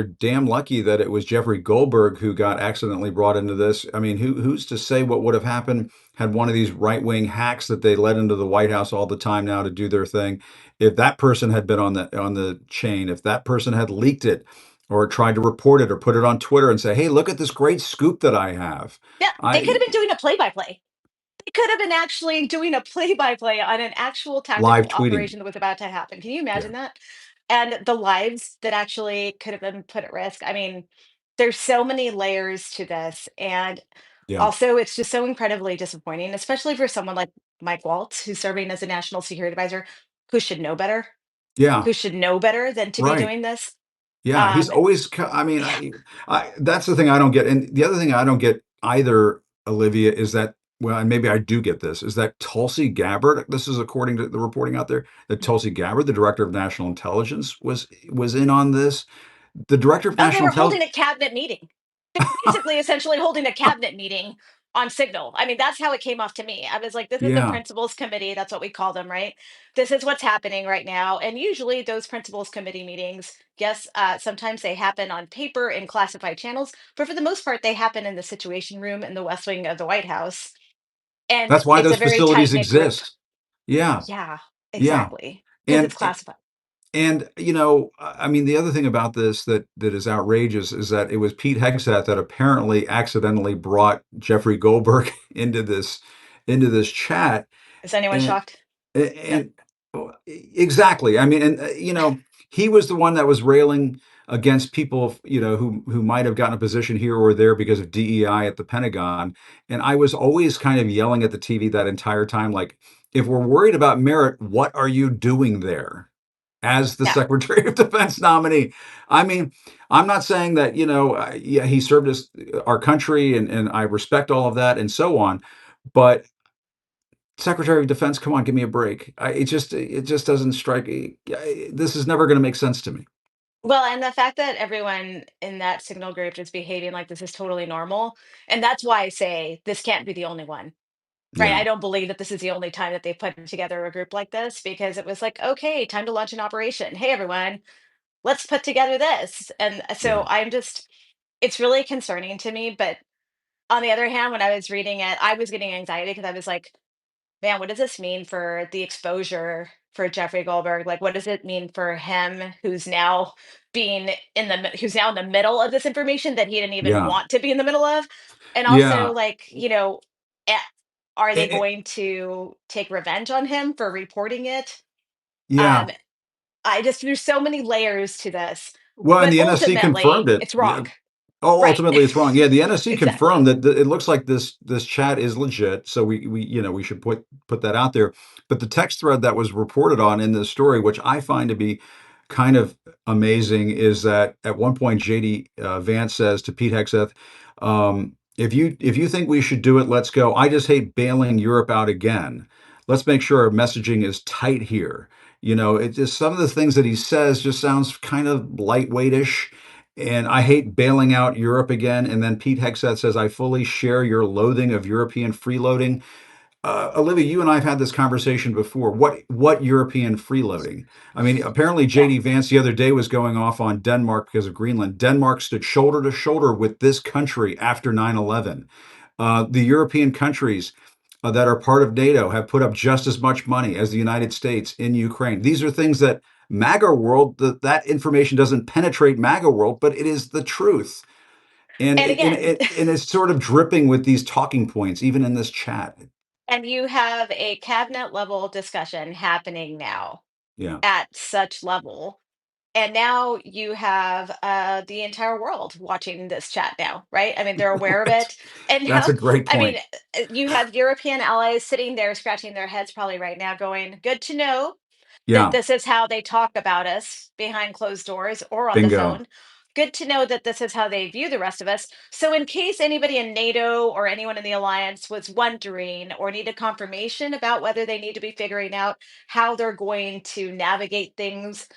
damn lucky that it was Jeffrey Goldberg who got accidentally brought into this. I mean, who's to say what would have happened had one of these right-wing hacks that they let into the White House all the time now to do their thing, if that person had been on the chain, if that person had leaked it or tried to report it or put it on Twitter and say, "Hey, look at this great scoop that I have." Yeah, they could I have been doing a play by play. They could have been actually doing a play by play on an actual live tactical tweeting. operation that was about to happen. Can you Yeah. imagine that? And the lives that actually could have been put at risk. I mean, there's so many layers to this. And Yeah. also, it's just so incredibly disappointing, especially for someone like Mike Waltz, who's serving as a national security advisor, Yeah. who should know better than to be Right. doing this. Yeah, he's Um, always. I mean, I that's the thing I don't get, and the other thing I don't get either, Olivia, is that well, and maybe I do get this, is that Tulsi Gabbard. This is according to the reporting out there that Tulsi Gabbard, the director of national intelligence, was in on this. The director of Oh, they national were holding intelligence. a cabinet meeting. They were basically essentially holding a cabinet meeting on Signal. I mean, that's how it came off to me. I was like, this is the Yeah, principals committee. That's what we call them, right? This is what's happening right now. And usually those principals committee meetings, yes, sometimes they happen on paper in classified channels, but for the most part, they happen in the Situation Room in the West Wing of the White House. And that's why it's a those very tight facilities knit group. exist. Yeah, Yeah, yeah, exactly. Because and it's classified. And I mean, the other thing about this that is outrageous is that it was Pete Hegseth that apparently accidentally brought Jeffrey Goldberg into this chat, Is anyone and shocked? No. and exactly. I mean, and he was the one that was railing against people, who might have gotten a position here or there because of DEI at the Pentagon. And I was always kind of yelling at the TV that entire time, like, if we're worried about merit, what are you doing there as the Yeah. Secretary of Defense nominee? I mean, I'm not saying that, yeah, he served our country, and I respect all of that and so on, but Secretary of Defense, come on, give me a break. It just doesn't strike. This is never going to make sense to me. Well, and the fact that everyone in that signal group is behaving like this is totally normal, and that's why I say this can't be the only one, right? Yeah, I don't believe that this is the only time that they've put together a group like this because it was like, okay, time to launch an operation. Hey, everyone, let's put together this. And yeah, so it's really concerning to me. But on the other hand, when I was reading it, I was getting anxiety because I was like, man, what does this mean for the exposure for Jeffrey Goldberg? Like, what does it mean for him, who's now who's now in the middle of this information that he didn't even yeah, want to be in the middle of? And also, yeah, like, a- are they Eh, eh, going to take revenge on him for reporting it? yeah. Um, there's so many layers to this, Well, and but the NSC confirmed ultimately, it. it's Yeah. wrong, Oh, right? ultimately, it's wrong. Yeah, the NSC confirmed Exactly. that it looks like this chat is legit. So we should put that out there. But the text thread that was reported on in this story, which I find to be kind of amazing, is that at one point JD Vance says to Pete Hegseth, if you think we should do it, let's go. I just hate bailing Europe out again. Let's make sure our messaging is tight here. It just, some of the things that he says just sounds kind of lightweightish, and I hate bailing out Europe again. And then Pete Hegseth says, I fully share your loathing of European freeloading. Olivia, you and I have had this conversation before. What European freeloading? I mean, apparently Yeah. JD Vance the other day was going off on Denmark because of Greenland. Denmark stood shoulder to shoulder with this country after 9/11. The European countries that are part of NATO have put up just as much money as the United States in Ukraine. These are things that MAGA world, that information doesn't penetrate MAGA world, but it is the truth. And And it, and, again, it, and it's sort of dripping with these talking points, even in this chat. and you have a cabinet level discussion happening now Yeah, at such level. And now you have the entire world watching this chat now, right? I mean, they're aware of that's, it. And that's now, a great I mean, point. you have European allies sitting there scratching their heads probably right now going, good to know that Yeah, this is how they talk about us behind closed doors or on the bingo. phone. Good to know that this is how they view the rest of us. So, in case anybody in NATO or anyone in the alliance was wondering or needed confirmation about whether they need to be figuring out how they're going to navigate things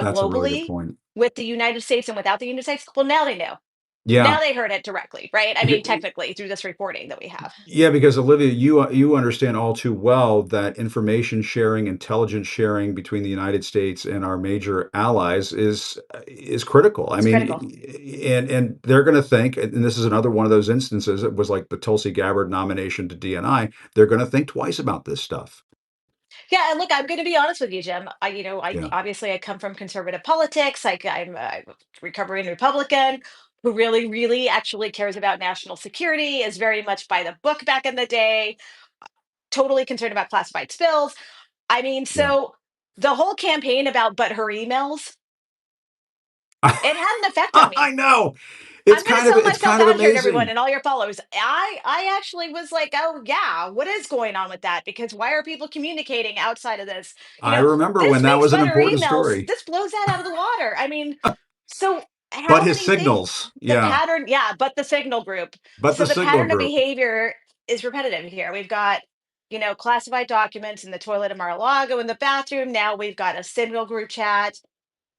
That's a really good globally point. with the United States and without the United States, well, now they know. Now Yeah. they heard it directly, right? I mean, technically through this reporting that we have. Yeah, because Olivia, you understand all too well that information sharing, intelligence sharing between the United States and our major allies is critical. I It's mean, critical. and they're going to think, and this is another one of those instances. It was like the Tulsi Gabbard nomination to DNI. They're going to think twice about this stuff. Yeah, and look, I'm going to be honest with you, Jim. I Yeah, obviously I come from conservative politics. I'm a recovering Republican who really, really actually cares about national security. Is very much by the book back in the day. Totally concerned about classified spills. I mean, yeah. so the whole campaign about but her emails, it had an effect on I me. know. I'm going to sell It's myself kind of out here to everyone amazing. and all your followers. I actually was like, oh yeah, what is going on with that? Because why are people communicating outside of this? I remember when This that makes was an better important emails. story. This blows that out of the water. I mean, so But how his many things? signals, The yeah. pattern, yeah, but the signal group. But So the the signal pattern of group, behavior is repetitive here. We've got, classified documents in the toilet of Mar-a-Lago in the bathroom. Now we've got a signal group chat.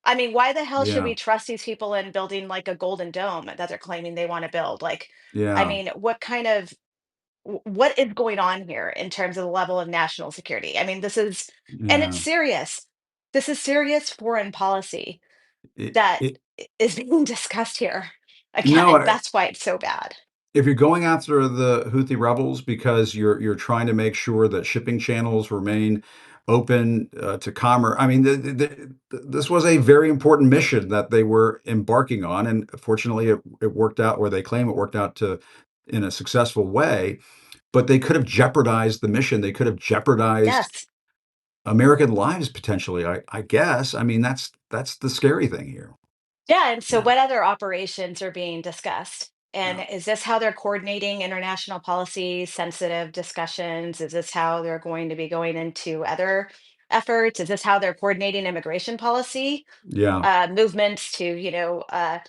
I mean, why the hell should yeah, we trust these people in building like a golden dome that they're claiming they want to build? Like, I yeah, mean, what is going on here in terms of the level of national security? I mean, and it's yeah. serious. This is serious foreign policy It, that it, is being discussed here. no, Again, that's why it's so bad. if you're going after the Houthi rebels because you're trying to make sure that shipping channels remain open to commerce. I mean, this was a very important mission that they were embarking on, and fortunately, it worked out, or they claim it worked out to in a successful way. But they could have jeopardized the mission. They could have jeopardized Yes. American lives potentially. I guess. I mean, that's the scary thing here. Yeah, and so Yeah. what other operations are being discussed? And Yeah. is this how they're coordinating international policy, sensitive discussions? Is this how they're going to be going into other efforts? Is this how they're coordinating immigration policy? Yeah. Movements to, I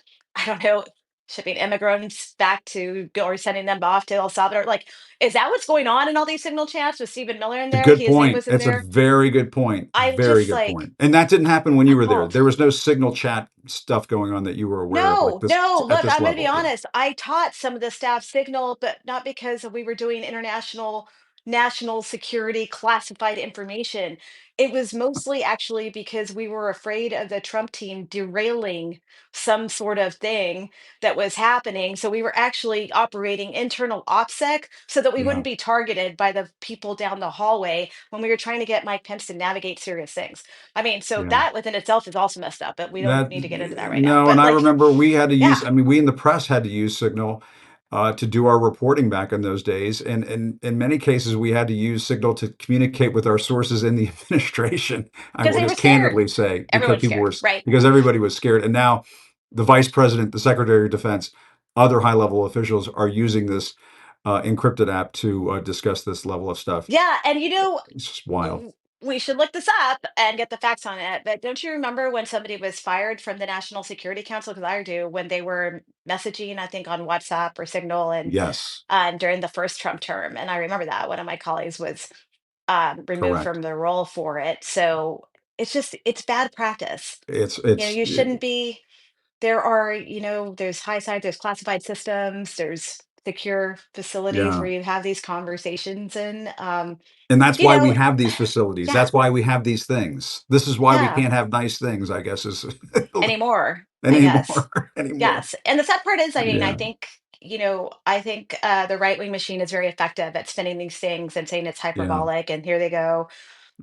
don't know, shipping immigrants back to or sending them off to El Salvador. Like, is that what's going on in all these signal chats with Stephen Miller in It's a there? good His name point. was in It's a there. very good point. I'm Very just good like point. And that didn't happen when you were there. appalled. There was no signal chat stuff going on that you were aware of like No, this no, at look, this I'm gonna be level. Yeah. honest. I taught some of the staff signal, but not because we were doing international national security classified information. It was mostly actually because we were afraid of the Trump team derailing some sort of thing that was happening. So we were actually operating internal OPSEC so that we Yeah. wouldn't be targeted by the people down the hallway when we were trying to get Mike Pence to navigate serious things. I mean, so Yeah. that within itself is also messed up, but we don't That need to get into that right now. no, and But I like, remember we had to yeah, use. I mean, we in the press had to use Signal to do our reporting back in those days, and in many cases we had to use Signal to communicate with our sources in the administration. I because will they were just scared. candidly say because Everyone's people were scared, right? because everybody was scared, and now the vice president, the secretary of defense, other high level officials are using this encrypted app to discuss this level of stuff. Yeah, and It's just wild. we should look this up and get the facts on it. But don't you remember when somebody was fired from the National Security Council? Because I do, when they were messaging, I think on WhatsApp or Signal, Yes, and during the first Trump term, and I remember that one of my colleagues was removed correct. from the role for it. So it's bad practice. It's You shouldn't be. There are, there's high side, there's classified systems, there's secure facilities yeah. where you have these conversations in. And that's You why we know, have these facilities. yeah, That's why we have these things. This is why we yeah, can't have nice things, I guess, is anymore, I guess. anymore. Anymore. Yes. And the sad part is, I mean, Yeah. I think the right wing machine is very effective at spinning these things and saying it's Yeah. hyperbolic and here they go.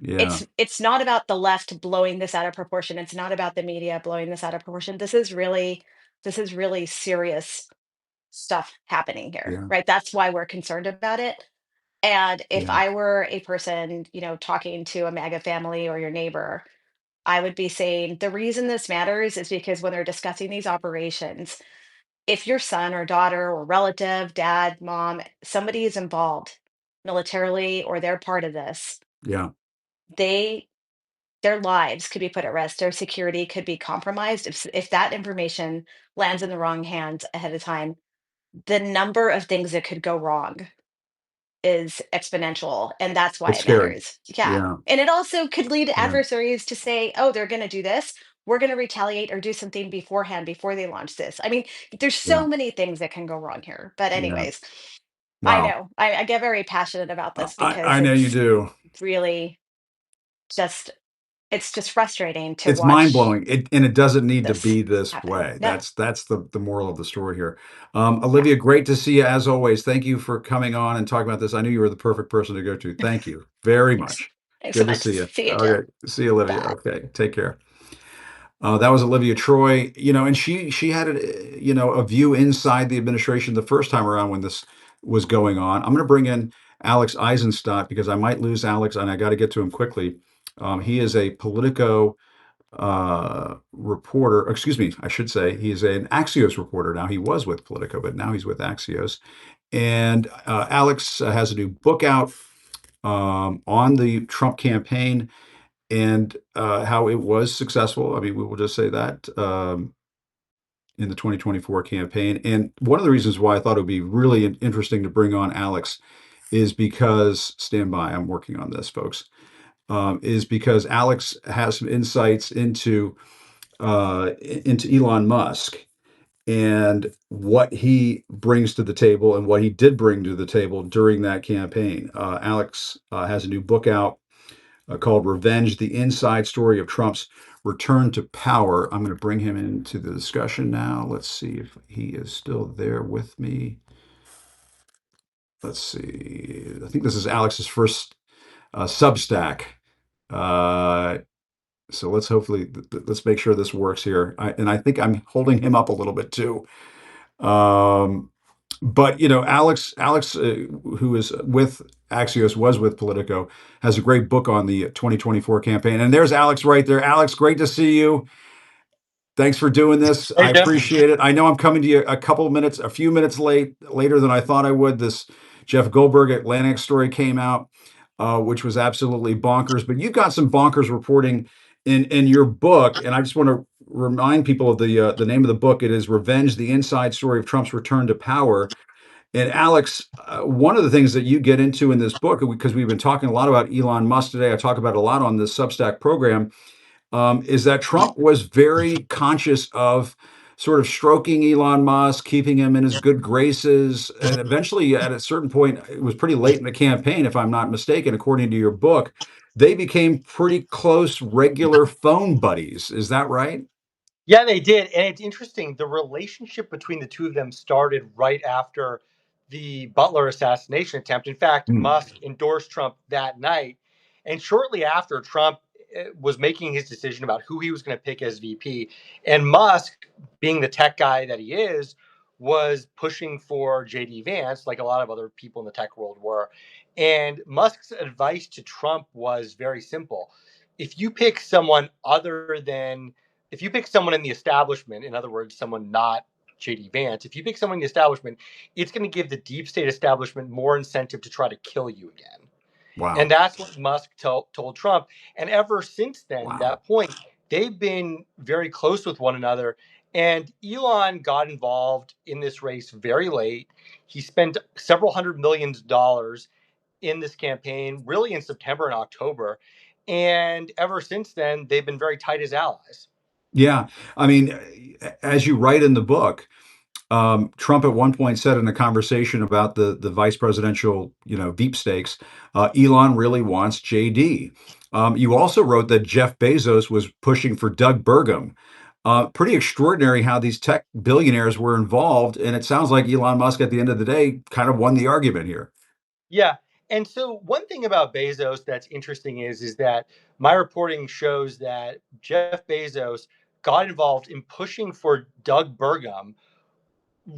Yeah. It's not about the left blowing this out of proportion. It's not about the media blowing this out of proportion. This is really serious stuff happening here, Yeah. right? That's why we're concerned about it. And if Yeah. I were a person, talking to a MAGA family or your neighbor, I would be saying the reason this matters is because when they're discussing these operations, if your son or daughter or relative, dad, mom, somebody is involved militarily or they're part of this, Yeah. they their lives could be put at risk, their security could be compromised if that information lands in the wrong hands ahead of time. The number of things that could go wrong is exponential, and that's why It's it scary. matters. Yeah. Yeah. And it also could lead Yeah. adversaries to say, "Oh, they're gonna do this. We're gonna retaliate or do something beforehand before they launch this." I mean, there's Yeah. so many things that can go wrong here. But Yeah. anyways, I Wow. know. I get very passionate about this because I know you it's do. really just it's just frustrating to It's mind watch blowing. And it doesn't need to this be this happen. way. No. That's the moral of the story here. Yeah. Olivia, great to see you as always. Thank you for coming on and talking about this. I knew you were the perfect person to go to. Thank you very Thanks. much. Thanks so Good to much. see you. See you, Jim. Okay. See you, Olivia. Bye. Okay. Take care. That was Olivia Troye, and she had a view inside the administration the first time around when this was going on. I'm going to bring in Alex Eisenstadt because I might lose Alex, and I got to get to him quickly. He is a Politico reporter. Excuse me, I should say he is an Axios reporter now. He was with Politico, but now he's with Axios. And Alex has a new book out on the Trump campaign and how it was successful. I mean, we will just say that in the 2024 campaign. And one of the reasons why I thought it would be really interesting to bring on Alex is because, stand by, I'm working on this, folks, is because Alex has some insights into Elon Musk and what he brings to the table and what he did bring to the table during that campaign. Alex has a new book out called Revenge, the Inside Story of Trump's Return to Power. I'm going to bring him into the discussion now. Let's see if he is still there with me. Let's see. I think this is Alex's first Substack Uh, so let's hopefully let's make sure this works here. And I think I'm holding him up a little bit too. Um, but Alex, who is with Axios, was with Politico, has a great book on the 2024 campaign. And there's Alex right there. Alex, great to see you. Thanks for doing this. Hey, I Jeff. appreciate it. I know I'm coming to you a few minutes later than I thought I would. This Jeff Goldberg Atlantic story came out, which was absolutely bonkers. But you've got some bonkers reporting in your book, and I just want to remind people of the name of the book. It is "Revenge: The Inside Story of Trump's Return to Power." And Alex, one of the things that you get into in this book, because we've been talking a lot about Elon Musk today, I talk about it a lot on this Substack program, is that Trump was very conscious of sort of stroking Elon Musk, keeping him in his good graces. And eventually, at a certain point, it was pretty late in the campaign, if I'm not mistaken, according to your book, they became pretty close, regular phone buddies. Is that right? Yeah, they did. And it's interesting. The relationship between the two of them started right after the Butler assassination attempt. In fact, Hmm. Musk endorsed Trump that night. And shortly after, Trump was making his decision about who he was going to pick as VP. And Musk, being the tech guy that he is, was pushing for JD Vance, like a lot of other people in the tech world were. And Musk's advice to Trump was very simple. If you pick someone other than if you pick someone in the establishment, in other words, someone not JD Vance, if you pick someone in the establishment, it's going to give the deep state establishment more incentive to try to kill you again. And Wow. that's what Musk told Trump. And ever since then, Wow. that point, they've been very close with one another. And Elon got involved in this race very late. He spent several $100 million in this campaign, really in September and October. And ever since then, they've been very tight as allies. Yeah. I mean, as you write in the book, Trump at one point said in a conversation about the vice presidential, deep stakes, Elon really wants JD. You also wrote that Jeff Bezos was pushing for Doug Burgum. Pretty extraordinary how these tech billionaires were involved, and it sounds like Elon Musk, at the end of the day, kind of won the argument here. Yeah. And so one thing about Bezos that's interesting is that my reporting shows that Jeff Bezos got involved in pushing for Doug Burgum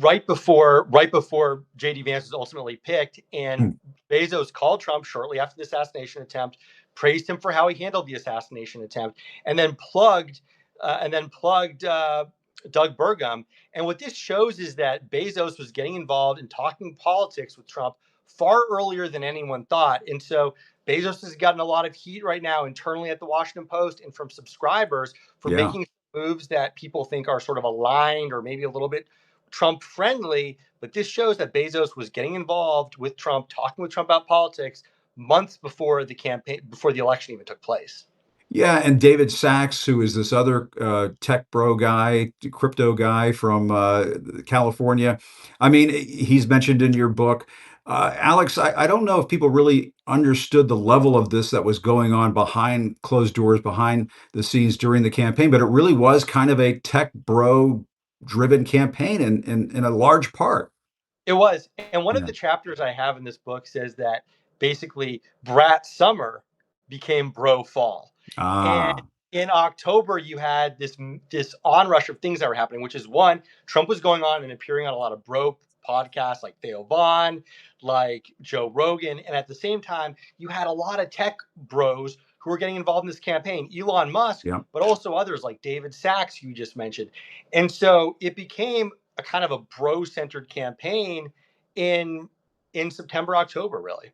right before JD Vance was ultimately picked, and Hmm. Bezos called Trump shortly after the assassination attempt, praised him for how he handled the assassination attempt, and then plugged Doug Burgum. And what this shows is that Bezos was getting involved in talking politics with Trump far earlier than anyone thought. And so Bezos has gotten a lot of heat right now internally at the Washington Post and from subscribers for Yeah. making moves that people think are sort of aligned or maybe a little bit Trump friendly, but this shows that Bezos was getting involved with Trump, talking with Trump about politics months before the campaign, before the election even took place. Yeah, and David Sachs, who is this other tech bro guy, crypto guy from California. I mean, he's mentioned in your book. Alex, I don't know if people really understood the level of this that was going on behind closed doors, behind the scenes during the campaign, but it really was kind of a tech bro driven campaign in a large part. It was. And one of Yeah. the chapters I have in this book says that basically Brat Summer became Bro Fall. And Ah, in October, you had this onrush of things that were happening, which is one, Trump was going on and appearing on a lot of bro podcasts like Theo Vaughn, like Joe Rogan. And at the same time, you had a lot of tech bros who were getting involved in this campaign, Elon Musk, yeah. but also others like David Sachs, who you just mentioned. And so it became a kind of a bro-centered campaign in in September, October, really.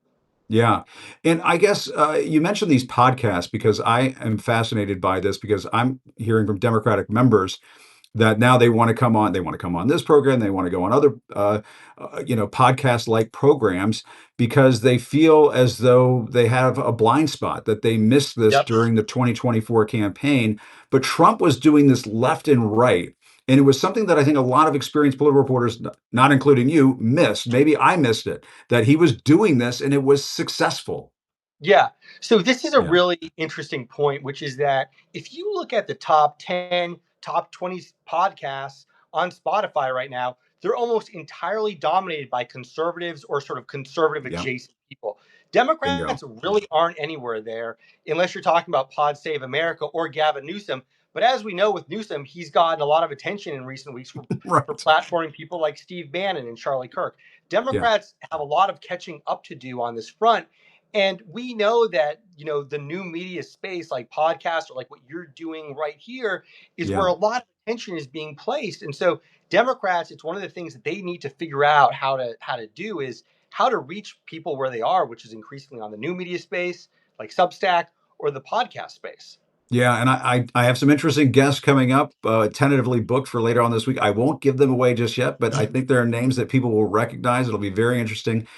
Yeah. And I guess you mentioned these podcasts because I am fascinated by this because I'm hearing from Democratic members that now they want to come on this program, they want to go on other podcast like programs because they feel as though they have a blind spot, that they missed this Yep. during the 2024 campaign. But Trump was doing this left and right, and it was something that I think a lot of experienced political reporters, not including you, missed. Maybe I missed it, that he was doing this and it was successful. Yeah. So this is a Yeah. really interesting point, which is that if you look at the top 10, top 20 podcasts on Spotify right now, they're almost entirely dominated by conservatives or sort of conservative Yeah. adjacent people. Democrats Bingo. really aren't anywhere there unless you're talking about Pod Save America or Gavin Newsom. But as we know with Newsom, he's gotten a lot of attention in recent weeks for Right. platforming people like Steve Bannon and Charlie Kirk. Yeah. Democrats have a lot of catching up to do on this front. And we know that, the new media space like podcasts or like what you're doing right here is Yeah. where a lot of attention is being placed. And so Democrats, it's one of the things that they need to figure out how to do is how to reach people where they are, which is increasingly on the new media space, like Substack or the podcast space. Yeah, and I have some interesting guests coming up, tentatively booked for later on this week. I won't give them away just yet, but I think there are names that people will recognize. It'll be very interesting,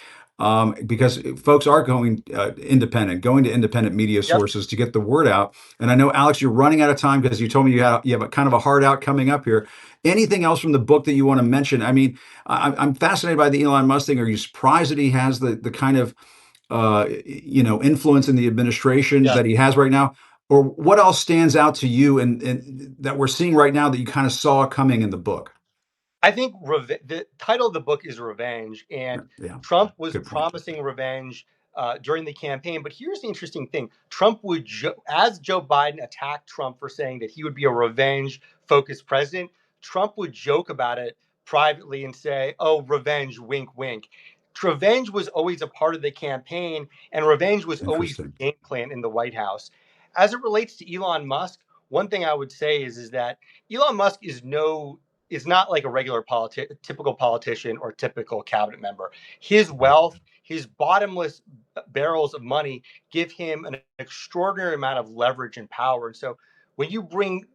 because folks are going independent, going to independent media Yep. sources to get the word out. And I know, Alex, you're running out of time because you told me you have a kind of a hard out coming up here. Anything else from the book that you want to mention? I mean, I'm fascinated by the Elon Musk thing. Are you surprised that he has the kind of influence in the administration Yeah. that he has right now? Or what else stands out to you and that we're seeing right now that you kind of saw coming in the book? I think the title of the book is Revenge, and Yeah, Trump was good point. promising revenge during the campaign. But here's the interesting thing: Trump would, as Joe Biden attacked Trump for saying that he would be a revenge-focused president, Trump would joke about it privately and say, "Oh, revenge, wink, wink." Revenge was always a part of the campaign, and revenge was always the Interesting. game plan in the White House. As it relates to Elon Musk, one thing I would say is that Elon Musk is not like a regular typical politician or typical cabinet member. His Right. wealth, his bottomless barrels of money give him an extraordinary amount of leverage and power. And so when you bring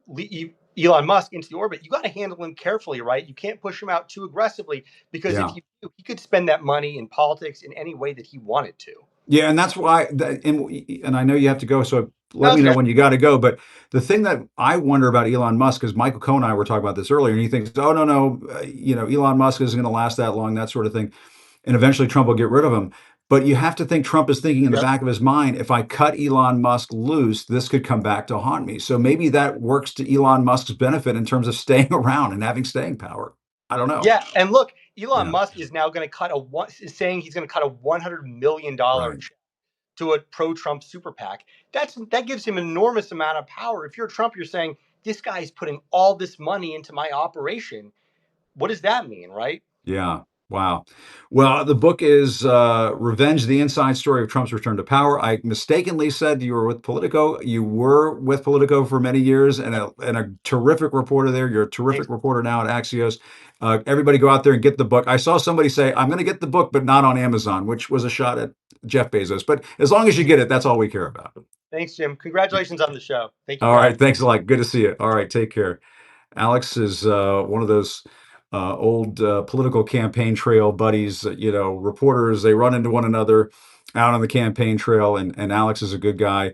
Elon Musk into the orbit, you got to handle him carefully, right? You can't push him out too aggressively because if Yeah. you do, he could spend that money in politics in any way that he wanted to. Yeah, and that's why, and I know you have to go, so let That's me know okay. when you got to go. But the thing that I wonder about Elon Musk, because Michael Cohen and I were talking about this earlier, and he thinks, oh, no, no, Elon Musk isn't going to last that long, that sort of thing. And eventually Trump will get rid of him. But you have to think Trump is thinking in the Yep. back of his mind, if I cut Elon Musk loose, this could come back to haunt me. So maybe that works to Elon Musk's benefit in terms of staying around and having staying power. I don't know. Yeah, and look, Elon Yeah, Musk is now going to is saying he's going to cut a $100 million right. check to a pro-Trump super PAC. That gives him an enormous amount of power. If you're Trump, you're saying this guy is putting all this money into my operation. What does that mean, right? Yeah. Wow. Well, the book is Revenge, the Inside Story of Trump's Return to Power. I mistakenly said you were with Politico. You were with Politico for many years and a terrific reporter there. You're a Thanks. terrific reporter now at Axios. Everybody go out there and get the book. I saw somebody say, I'm going to get the book, but not on Amazon, which was a shot at Jeff Bezos. But as long as you get it, that's all we care about. Thanks, Jim. Congratulations on the show. Thank you All for having right. me. Thanks a lot. Good to see you. All right. Take care. Alex is one of those old political campaign trail buddies, reporters. They run into one another out on the campaign trail, and Alex is a good guy.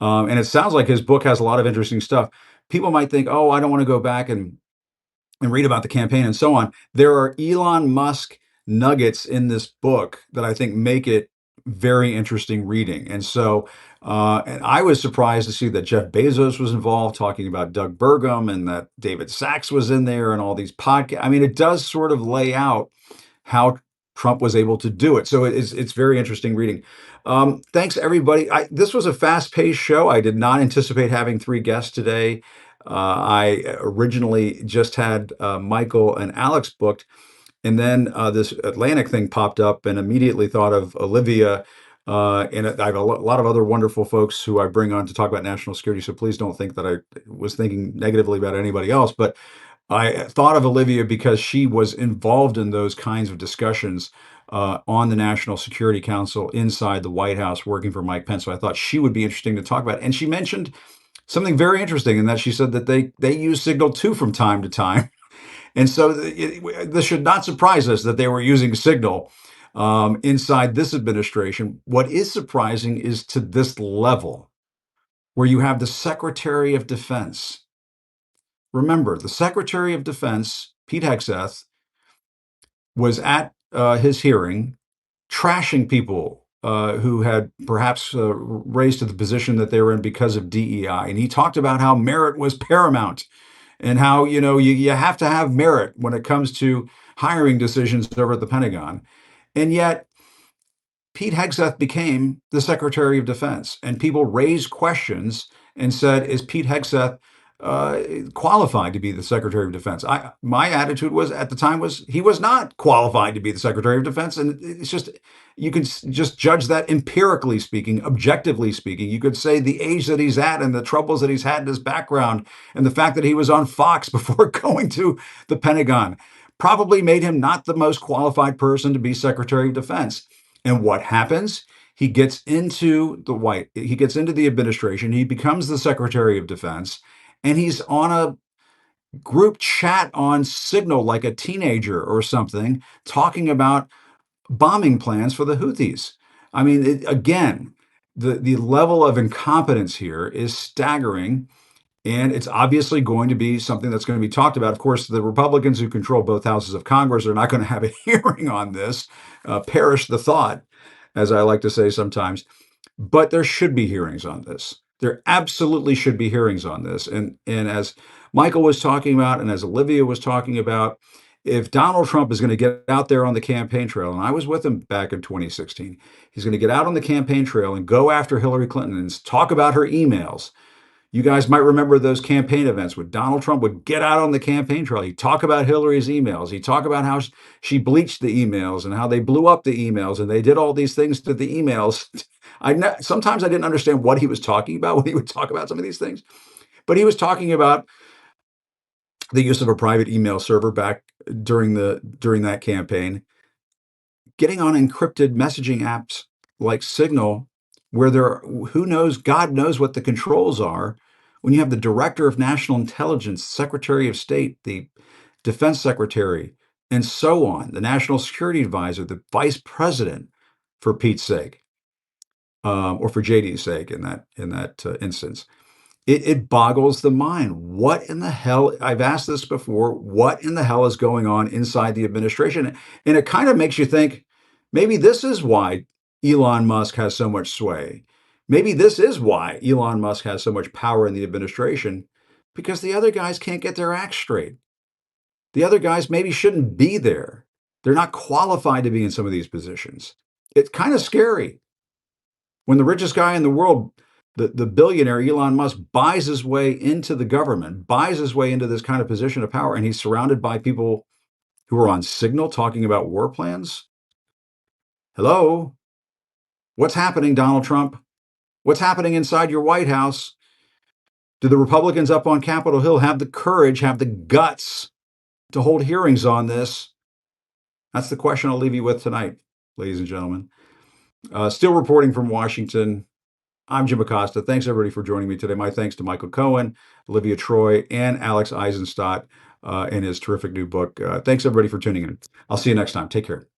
And it sounds like his book has a lot of interesting stuff. People might think, oh, I don't want to go back and read about the campaign and so on. There are Elon Musk nuggets in this book that I think make it very interesting reading. And so, and I was surprised to see that Jeff Bezos was involved talking about Doug Burgum and that David Sachs was in there and all these podcasts. I mean, it does sort of lay out how Trump was able to do it. So it's very interesting reading. Thanks everybody. This was a fast-paced show. I did not anticipate having three guests today. I originally just had Michael and Alex booked, and then this Atlantic thing popped up, and immediately thought of Olivia. And I have a lot of other wonderful folks who I bring on to talk about national security. So please don't think that I was thinking negatively about anybody else. But I thought of Olivia because she was involved in those kinds of discussions on the National Security Council inside the White House, working for Mike Pence. So I thought she would be interesting to talk about. And she mentioned something very interesting in that she said that they use Signal 2 from time to time. And so this should not surprise us that they were using Signal inside this administration. What is surprising is to this level, where you have the Secretary of Defense. Remember, the Secretary of Defense, Pete Hegseth, was at his hearing trashing people who had perhaps raised to the position that they were in because of DEI. And he talked about how merit was paramount and how, you have to have merit when it comes to hiring decisions over at the Pentagon. And yet, Pete Hegseth became the Secretary of Defense, and people raised questions and said, "Is Pete Hegseth qualified to be the Secretary of Defense?" My attitude was at the time was he was not qualified to be the Secretary of Defense, and it's just you can just judge that empirically speaking, objectively speaking. You could say the age that he's at and the troubles that he's had in his background, and the fact that he was on Fox before going to the Pentagon probably made him not the most qualified person to be Secretary of Defense. And what happens? He gets into the administration, he becomes the Secretary of Defense, and he's on a group chat on Signal like a teenager or something, talking about bombing plans for the Houthis. I mean, again, the level of incompetence here is staggering. And it's obviously going to be something that's going to be talked about. Of course, the Republicans who control both houses of Congress are not going to have a hearing on this. Perish the thought, as I like to say sometimes. But there should be hearings on this. There absolutely should be hearings on this. And as Michael was talking about, and as Olivia was talking about, if Donald Trump is going to get out there on the campaign trail, and I was with him back in 2016, he's going to get out on the campaign trail and go after Hillary Clinton and talk about her emails. You guys might remember those campaign events where Donald Trump would get out on the campaign trail. He'd talk about Hillary's emails. He'd talk about how she bleached the emails and how they blew up the emails and they did all these things to the emails. Sometimes I didn't understand what he was talking about when he would talk about some of these things, but he was talking about the use of a private email server back during that campaign, getting on encrypted messaging apps like Signal, where God knows what the controls are. When you have the Director of National Intelligence, Secretary of State, the Defense Secretary, and so on, the National Security Advisor, the Vice President, for Pete's sake, or for JD's sake in that instance. It boggles the mind. What in the hell? I've asked this before. What in the hell is going on inside the administration? And it kind of makes you think, maybe this is why Elon Musk has so much sway. Maybe this is why Elon Musk has so much power in the administration, because the other guys can't get their act straight. The other guys maybe shouldn't be there. They're not qualified to be in some of these positions. It's kind of scary when the richest guy in the world, the billionaire Elon Musk, buys his way into the government, buys his way into this kind of position of power, and he's surrounded by people who are on Signal talking about war plans. Hello? What's happening, Donald Trump? What's happening inside your White House? Do the Republicans up on Capitol Hill have the courage, have the guts to hold hearings on this? That's the question I'll leave you with tonight, ladies and gentlemen. Still reporting from Washington, I'm Jim Acosta. Thanks, everybody, for joining me today. My thanks to Michael Cohen, Olivia Troye, and Alex Eisenstadt in his terrific new book. Thanks, everybody, for tuning in. I'll see you next time. Take care.